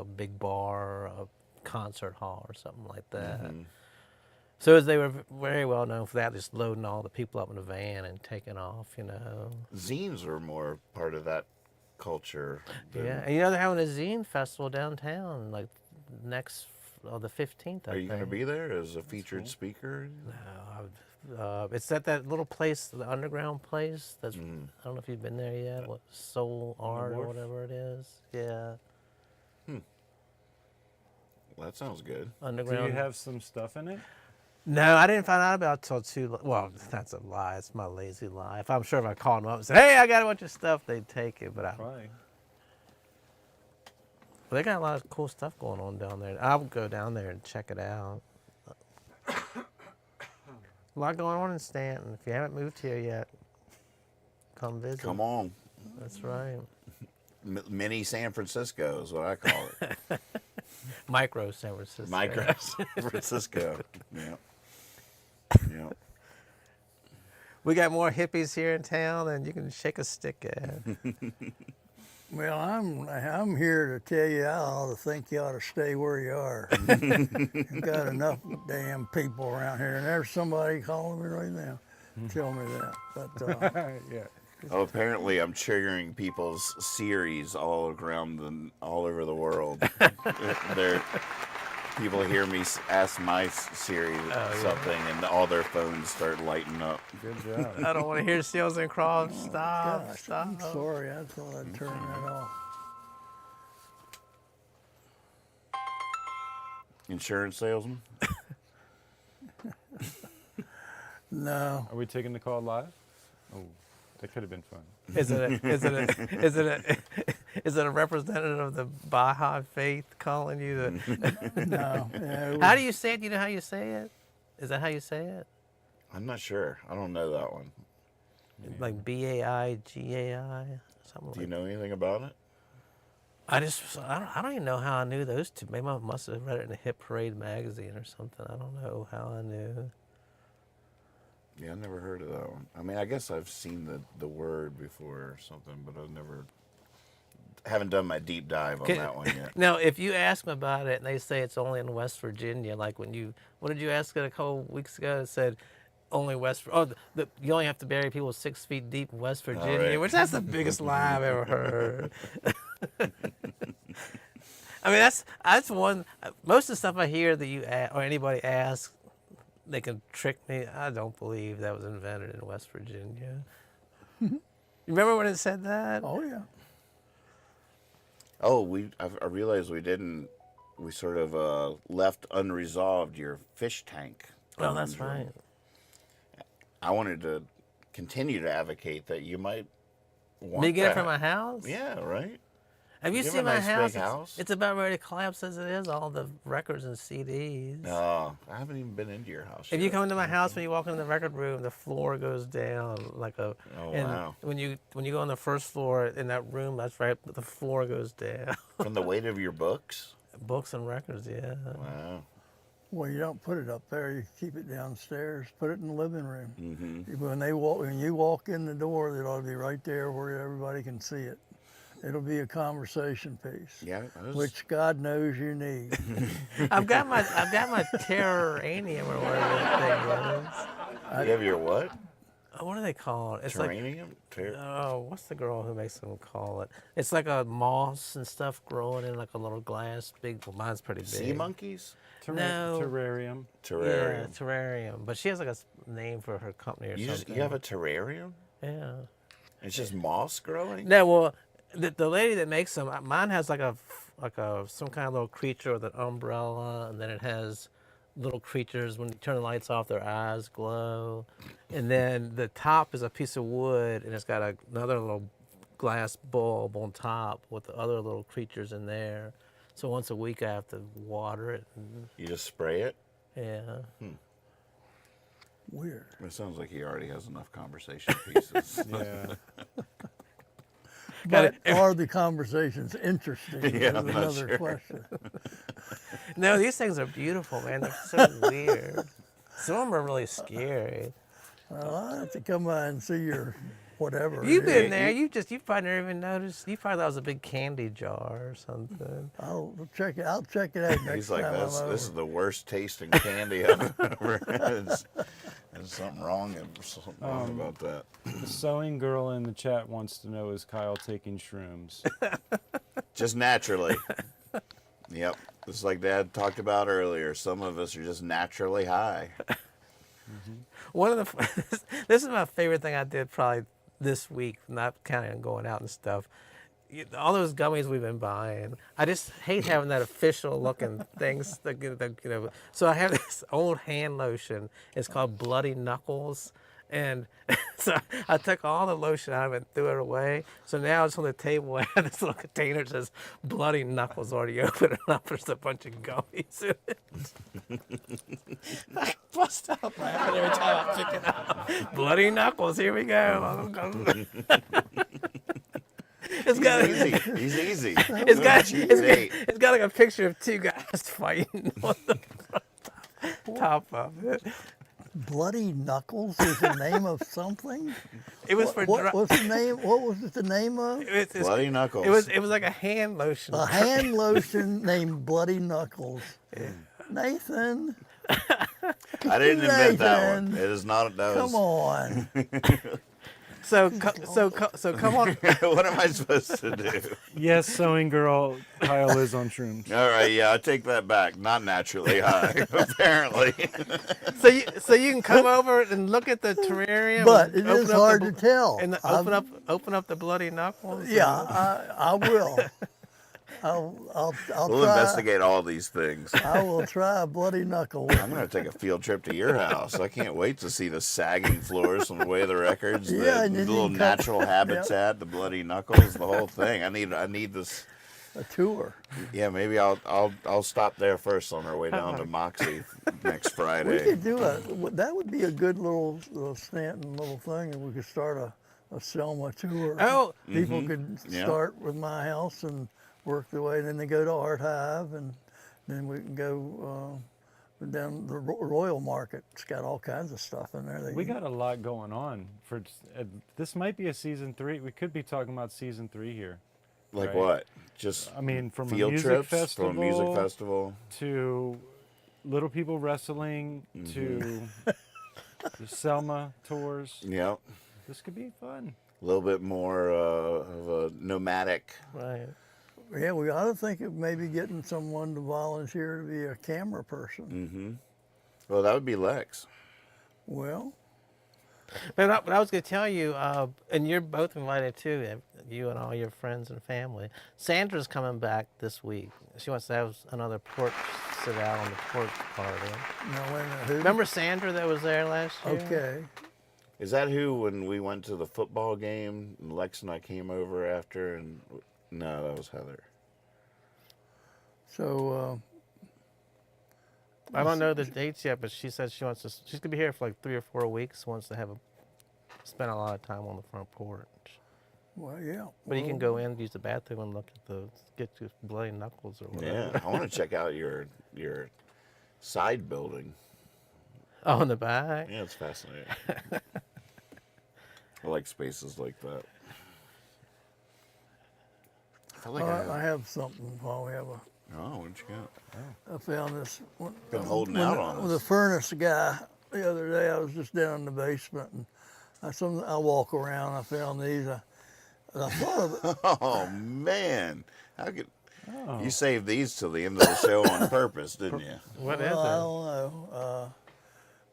big bar or a concert hall or something like that. Mm-hmm. So they were very well known for that, just loading all the people up in a van and taking off, Zines were more part of that culture. Yeah, and they're having a zine festival downtown, like the 15th. Are you going to be there as a featured speaker? No, it's at that little place, the underground place. I don't know if you've been there yet. What Soul Art or whatever it is. Yeah. Well, that sounds good. Underground. Do you have some stuff in it? No, I didn't find out about it till too. Well, that's a lie. It's my lazy lie. I'm sure if I called them up and said, "Hey, I got a bunch of stuff," they'd take it. But Probably. Well, they got a lot of cool stuff going on down there. I would go down there and check it out. A lot going on in Stanton. If you haven't moved here yet, come visit. Come on. That's right. Mini San Francisco is what I call it. Micro San Francisco. Micro San Francisco. Yeah. Yeah. We got more hippies here in town than you can shake a stick at. Well, I'm here to tell you I ought to think you ought to stay where you are. You've got enough damn people around here, and there's somebody calling me right now. Tell me that. But Yeah. Oh, apparently I'm triggering people's Siris all over the world. People hear me ask my Siri something, and all their phones start lighting up. Good job. I don't want to hear Seals and Crofts. Stop. gosh, Stop. I'm sorry. I thought I'd turn that off. Insurance salesman? No. Are we taking the call live? Oh, that could have been fun. Is it a representative of the Baha'i faith calling you? No. Yeah, How do you say it? Do you know how you say it? Is that how you say it? I'm not sure. I don't know that one. Like B-A-I-G-A-I? Something Do you like know anything about it? I don't even know how I knew those two. Maybe I must have read it in a Hit Parade magazine or something. I don't know how I knew. Yeah, I never heard of that one. I mean, I guess I've seen the word before or something, but haven't done my deep dive on that one yet. Now, if you ask them about it and they say it's only in West Virginia, like what did you ask it a couple weeks ago? It said only you only have to bury people 6 feet deep in West Virginia, right. which that's the biggest lie I've ever heard. I mean, that's one. Most of the stuff I hear that you or anybody asks, they can trick me. I don't believe that was invented in West Virginia. You remember when it said that? Oh, yeah. Oh, I realized we didn't. We sort of left unresolved your fish tank. Oh, that's conundrum. right. I wanted to continue to advocate that you might want Me get it that. from my house? Yeah, right. Have you You have seen a my nice big house? house. It's about ready to collapse as it is. All the records and CDs. No, I haven't even been into your house. If you yet. come into my house, when you walk into the record room, the floor goes down like a. Oh, and wow. when you go on the first floor in that room, that's right. The floor goes down. From the weight of your books. Books and records, yeah. Wow. Well, you don't put it up there. You keep it downstairs. Put it in the living room. Mm-hmm. When you walk in the door, it ought to be right there where everybody can see it. It'll be a conversation piece, Yeah. which God knows you need. I've got my terrarium or whatever that thing is. You have your what? Oh, what do they call it? It's like Terrarium? what's the girl who makes them call it? It's like a moss and stuff growing in like a little glass. Big. Well, mine's pretty big. Sea monkeys? No. Terrarium. Terrarium. Yeah, terrarium. But she has like a name for her company or something. You have a terrarium? Yeah. It's just moss growing? No, well, the lady that makes them, mine has like a some kind of little creature with an umbrella, and then it has little creatures. When you turn the lights off, their eyes glow, and then the top is a piece of wood, and it's got another little glass bulb on top with the other little creatures in there. So once a week, I have to water it. And, You just spray it? yeah. Weird. It sounds like he already has enough conversation pieces. Yeah. But are the conversations interesting? Yeah, Is I'm not another sure. question. No, these things are beautiful, man. They're so weird. Some of them are really scary. Well, I have to come by and see your whatever. it You've is. been there. You probably never even noticed. You probably thought it was a big candy jar or something. I'll check it out next He's like, time I'm over. this is the worst tasting candy I've ever had. There's something wrong about that. The sewing girl in the chat wants to know, is Kyle taking shrooms? Just naturally. Yep. Just like Dad talked about earlier, some of us are just naturally high. One of the this is my favorite thing I did probably this week, not counting on going out and stuff. All those gummies we've been buying, I just hate having that official looking things. So I have this old hand lotion. It's called Bloody Knuckles, and so I took all the lotion out of it and threw it away. So now it's on the table. I have this little container that says Bloody Knuckles already open it up. There's a bunch of gummies in it. I bust out laughing every time I pick it up. Bloody Knuckles, here we go. It's got He's easy. it's got like a picture of two guys fighting on the top of it. Bloody Knuckles is the name of something. It was for What was the name? What was it the name of? Bloody Knuckles. It was like a hand lotion. A hand lotion named Bloody Knuckles. Nathan, I didn't invent that one. Nathan. It is not. That come was, on. So come on. What am I supposed to do? Yes, sewing girl, Kyle is on shrooms. All right, yeah, I take that back. Not naturally high, apparently. So you can come over and look at the terrarium. But and it is open up hard the to tell. And open up the Bloody Knuckles. Yeah, I will. I'll We'll try. investigate all these things. I will try Bloody Knuckles. I'm going to take a field trip to your house. I can't wait to see the sagging floors from the way of the records, Yeah, the and then you little come- natural habitat, the Bloody Knuckles, the whole thing. I need this. A tour. Yeah, maybe I'll stop there first on our way down to Moxie next We Friday. could do that would be a good little Stanton little thing, and we could start a Selma tour. Oh, People could Yeah. start with my house and work their way, and then they go to Art Hive, and then we can go down the Royal Market. It's got all kinds of stuff in there. We got a lot going on. This might be a season 3. We could be talking about season 3 here. Like Right. what? Just I mean, from field a music trips festival, from a music festival. to Little People Wrestling to the Selma tours. Yep. This could be fun. A little bit more of a nomadic. right. Yeah, we ought to think of maybe getting someone to volunteer to be a camera person. Well, that would be Lex. Well, But I was going to tell you, and you're both invited too, you and all your friends and family. Sandra's coming back this week. She wants to have another porch sit out on the porch party. No, wait a minute. Who? Remember Sandra that was there last year? Okay. Is that who, when we went to the football game, and Lex and I came over after, and no, that was Heather. So, I don't know the dates yet, but she said she's going to be here for like 3 or 4 weeks, wants to spend a lot of time on the front porch. well, yeah. But you can go in, use the bathroom, and look at get your bloody knuckles or whatever. Yeah, I want to check out your side building. Oh, in the back? Yeah, it's fascinating. I like spaces like that. I feel like I have something while we have a. Oh, what'd you got? I found this. Been holding out on The us. furnace guy the other day. I was just down in the basement, and I walk around. I found these. And I thought of it. Oh man, how could you save these till the end of the show on purpose, didn't you? What is Well, I it? don't know.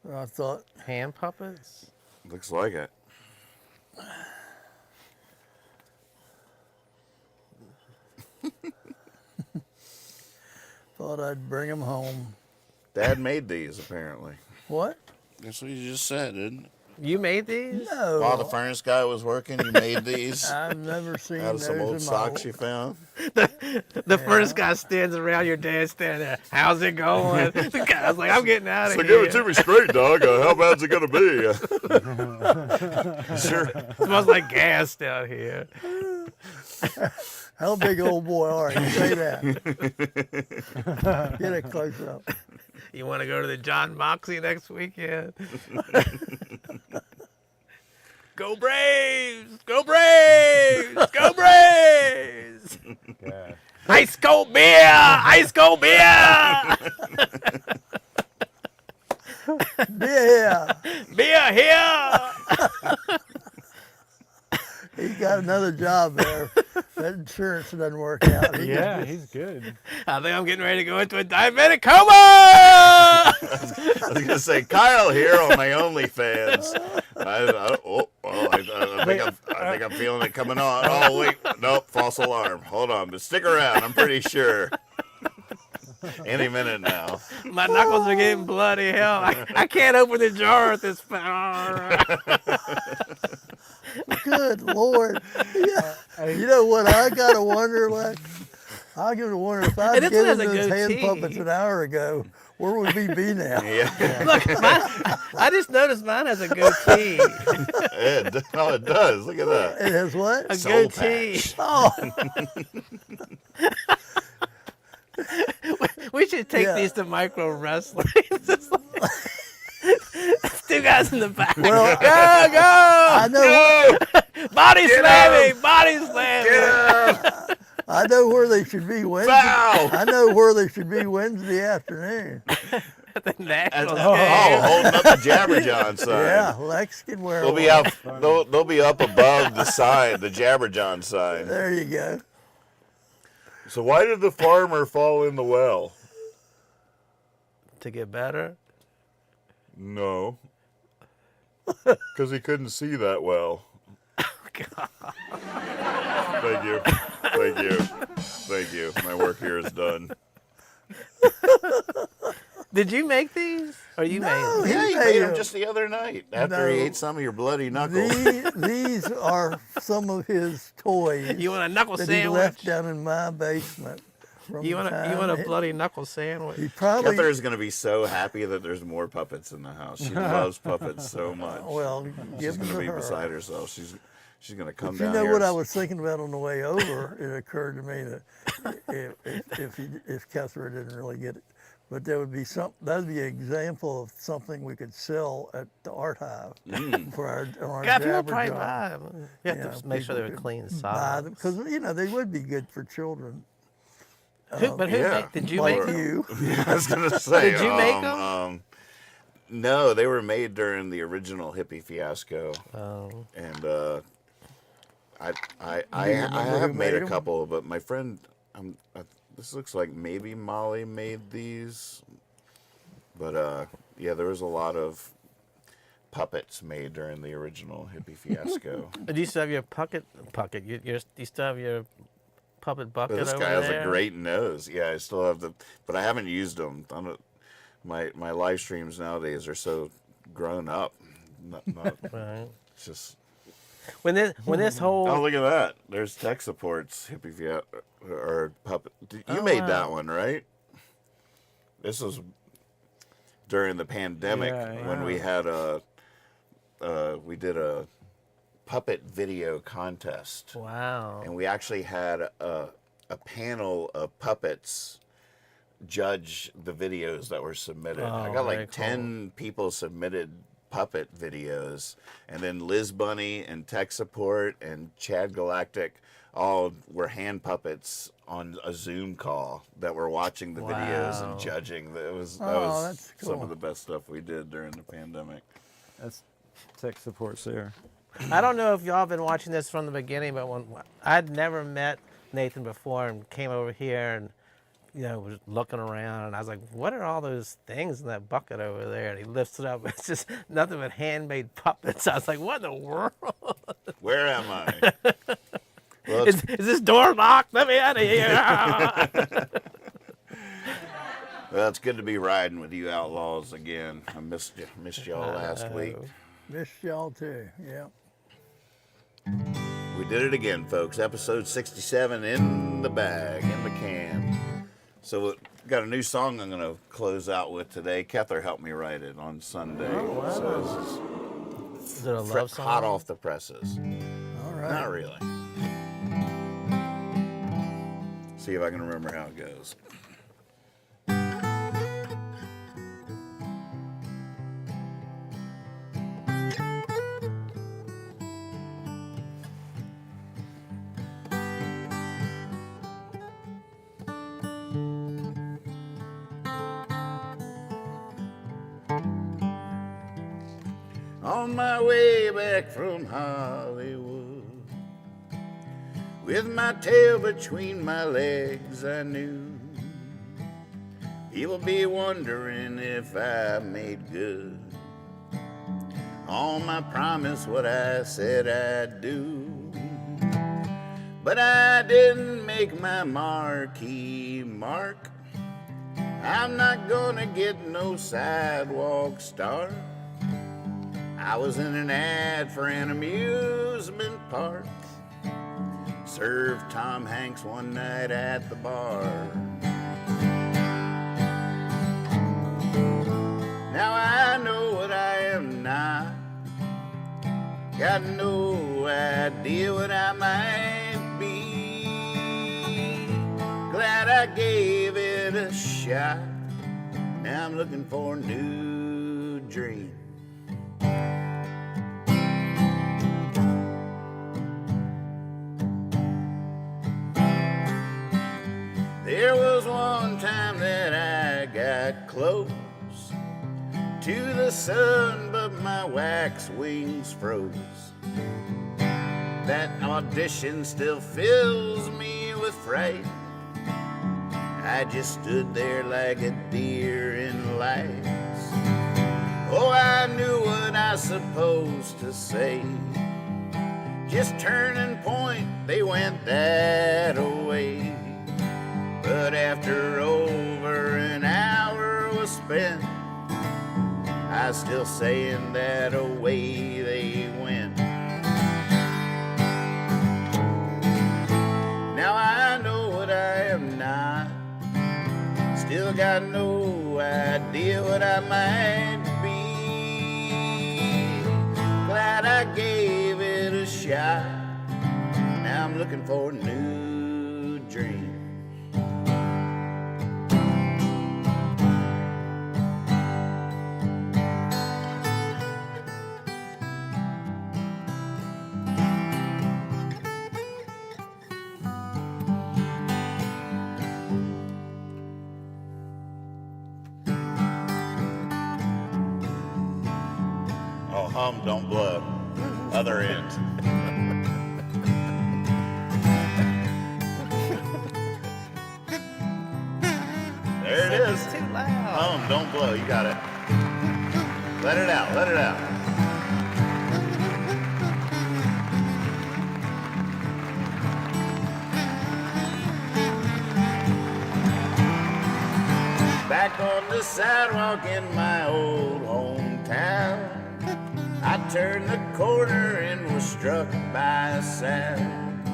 But I thought, Hand puppets? Looks like it. I'd bring them home. Dad made these apparently. What? That's what you just said, didn't it? You made these? No. While the furnace guy was working, you made these I've never seen out of some those old in my socks you found. The first guy stands around, your dad standing there. How's it going? The guy's like, I'm getting out of So here. give it to me straight, dog. How bad's it gonna be? Sure. It smells like gas down here. How big old boy are you? Say that. Get it close up. You want to go to the John Moxie next weekend? Go Braves! Go Braves! Go Braves! Yeah. Ice cold beer! Ice cold beer! Yeah. Beer here! He got another job there. That insurance doesn't work out. Yeah, he's good. I think I'm getting ready to go into a diabetic coma! I was gonna say Kyle here on my OnlyFans. I think I'm feeling it coming on. Oh wait, nope, false alarm. Hold on, but stick around. I'm pretty sure. Any minute now. My knuckles are getting bloody. Hell, I can't open the jar at this point. Good Lord. Yeah. You know what I got to wonder, Lex? I got to wonder if I'd And this one has given a those hand goatee. puppets an hour ago, where would we be now? Yeah, Look, I just noticed mine has a goatee. it does. Look at that. It has what? A Soul goatee. patch. Oh, We should take Yeah. these to micro wrestling. It's like- two guys in the back. Well, go, I know. Body Get slamming, body slamming. I know where they should be Wednesday. Foul! I know where they should be Wednesday afternoon. At the Nationals Oh, game. holding up the Jabberjohn sign. Yeah, Lex can wear They'll be one. up. They'll be up above the sign, the Jabberjohn sign. There you go. So why did the farmer fall in the well? To get better. No, because he couldn't see that well. Thank you. Thank you. Thank you. My work here is done. Did you make these? Or you made them? Yeah, you made made him them. just the other night after he No. ate some of your bloody knuckles. These are some of his toys You want a knuckle that he left sandwich? down in my basement. From You the want time a bloody knuckle sandwich? He probably. Heather is going to be so happy that there's more puppets in the house. She loves puppets so much. Well, She's give them going to to be her. beside herself. She's going to come But you down know here. what I was thinking about on the way over? It occurred to me that if Catherine didn't really get it, but there would be that'd be an example of something we could sell at the Art Hive for our God, people would probably Jabberjaw. buy them. You have to make sure they were clean socks. Because they would be good for children But who Yeah. did you like make them? you. I was going to say. Did you make 'em? No, they were made during the original hippie fiasco. Oh. And I remember who have made made a 'em? couple, but my friend, this looks like maybe Molly made these, but yeah, there was a lot of puppets made during the original hippie fiasco. Do you still have your puppet? You still have your puppet bucket This over guy has there? a great nose. Yeah, I still have but I haven't used them. My live streams nowadays are so grown up. Not Right. it's just. When this whole Oh, look at that! There's tech supports hippie or puppet. You made that one, right? This was during the pandemic when we had we did a puppet video contest. wow. And we actually had a panel of puppets judge the videos that were submitted. I got very like 10 people submitted puppet videos, and then Liz Bunny and Tech Support and Chad Galactic all were hand puppets on a Zoom call that were watching the videos and Wow. judging. That was that's some cool. of the best stuff we did during the pandemic. That's tech support's there. I don't know if y'all been watching this from the beginning, but when I'd never met Nathan before and came over here and was looking around, and I was like, what are all those things in that bucket over there? And he lifts it up. It's just nothing but handmade puppets. I was like, what in the world? Where am I? Well, Is this door locked? Let me out of here. well, it's good to be riding with you outlaws again. I missed y'all last week. Missed y'all too. Yeah. We did it again, folks. Episode 67 in the bag, in the can. So we got a new song I'm going to close out with today. Kether helped me write it on Sunday. Oh, wow. So Is it a it's love song? hot off the presses. All right. Not really. See if I can remember how it goes. On my way back from Hollywood, with my tail between my legs, I knew people be wondering if I made good on my promise, what I said I'd do. But I didn't make my marquee mark. I'm not gonna get no sidewalk star. I was in an ad for an amusement park. Served Tom Hanks one night at the bar. Now I know what I am not. Got no idea what I might be. Glad I gave it a shot. Now I'm looking for a new dream. There was one time that I got close to the sun, but my wax wings froze. That audition still fills me with fright. I just stood there like a deer in lights. Oh, I knew what I was supposed to say. Just turn and point, they went that way. But after over an hour was spent, I was still saying that away they went. Now I know what I am not. Still got no idea what I might be. Glad I gave it a shot. Now I'm looking for a new dream. Oh, hum, don't blow. Other end. There it is. It's too loud. Hum, don't blow. You got it. Let it out. Let it out. sidewalk in my old hometown. I turned the corner and was struck by a sound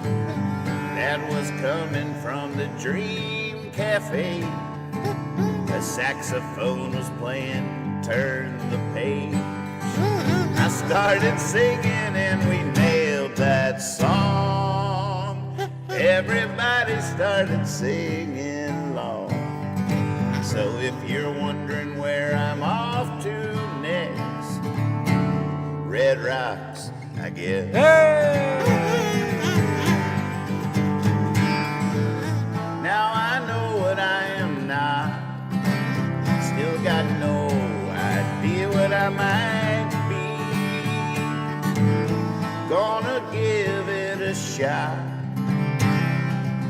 that was coming from the Dream Cafe. A saxophone was playing, Turn the Page. I started singing and we nailed that song. Everybody started singing along. So if you're wondering where I'm off to next, Red Rocks, I guess. Now I know what I am not. Still got no idea what I might be. Gonna give it a shot,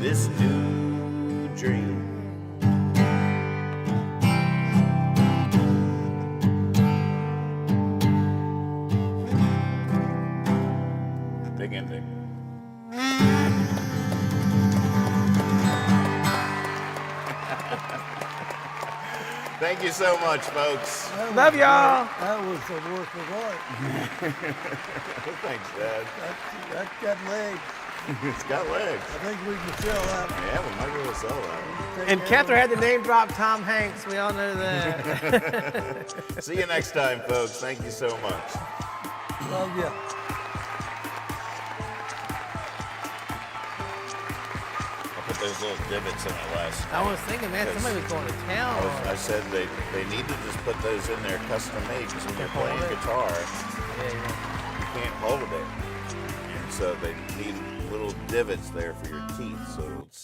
this new dream. Big ending. Thank you so much, folks. Love y'all. That was a work of art. Thanks, Dad. That's got legs. It's got legs. I think we can sell that one. Yeah, we might be able to sell that. And Catherine had the name drop Tom Hanks. We all know that. See you next time, folks. Thank you so much. Love ya. I'll put those little divots in it last. I was thinking, man, somebody was going to town. I said they need to just put those in there custom made because when you're playing guitar, you can't hold it. And so they need little divots there for your teeth. So it's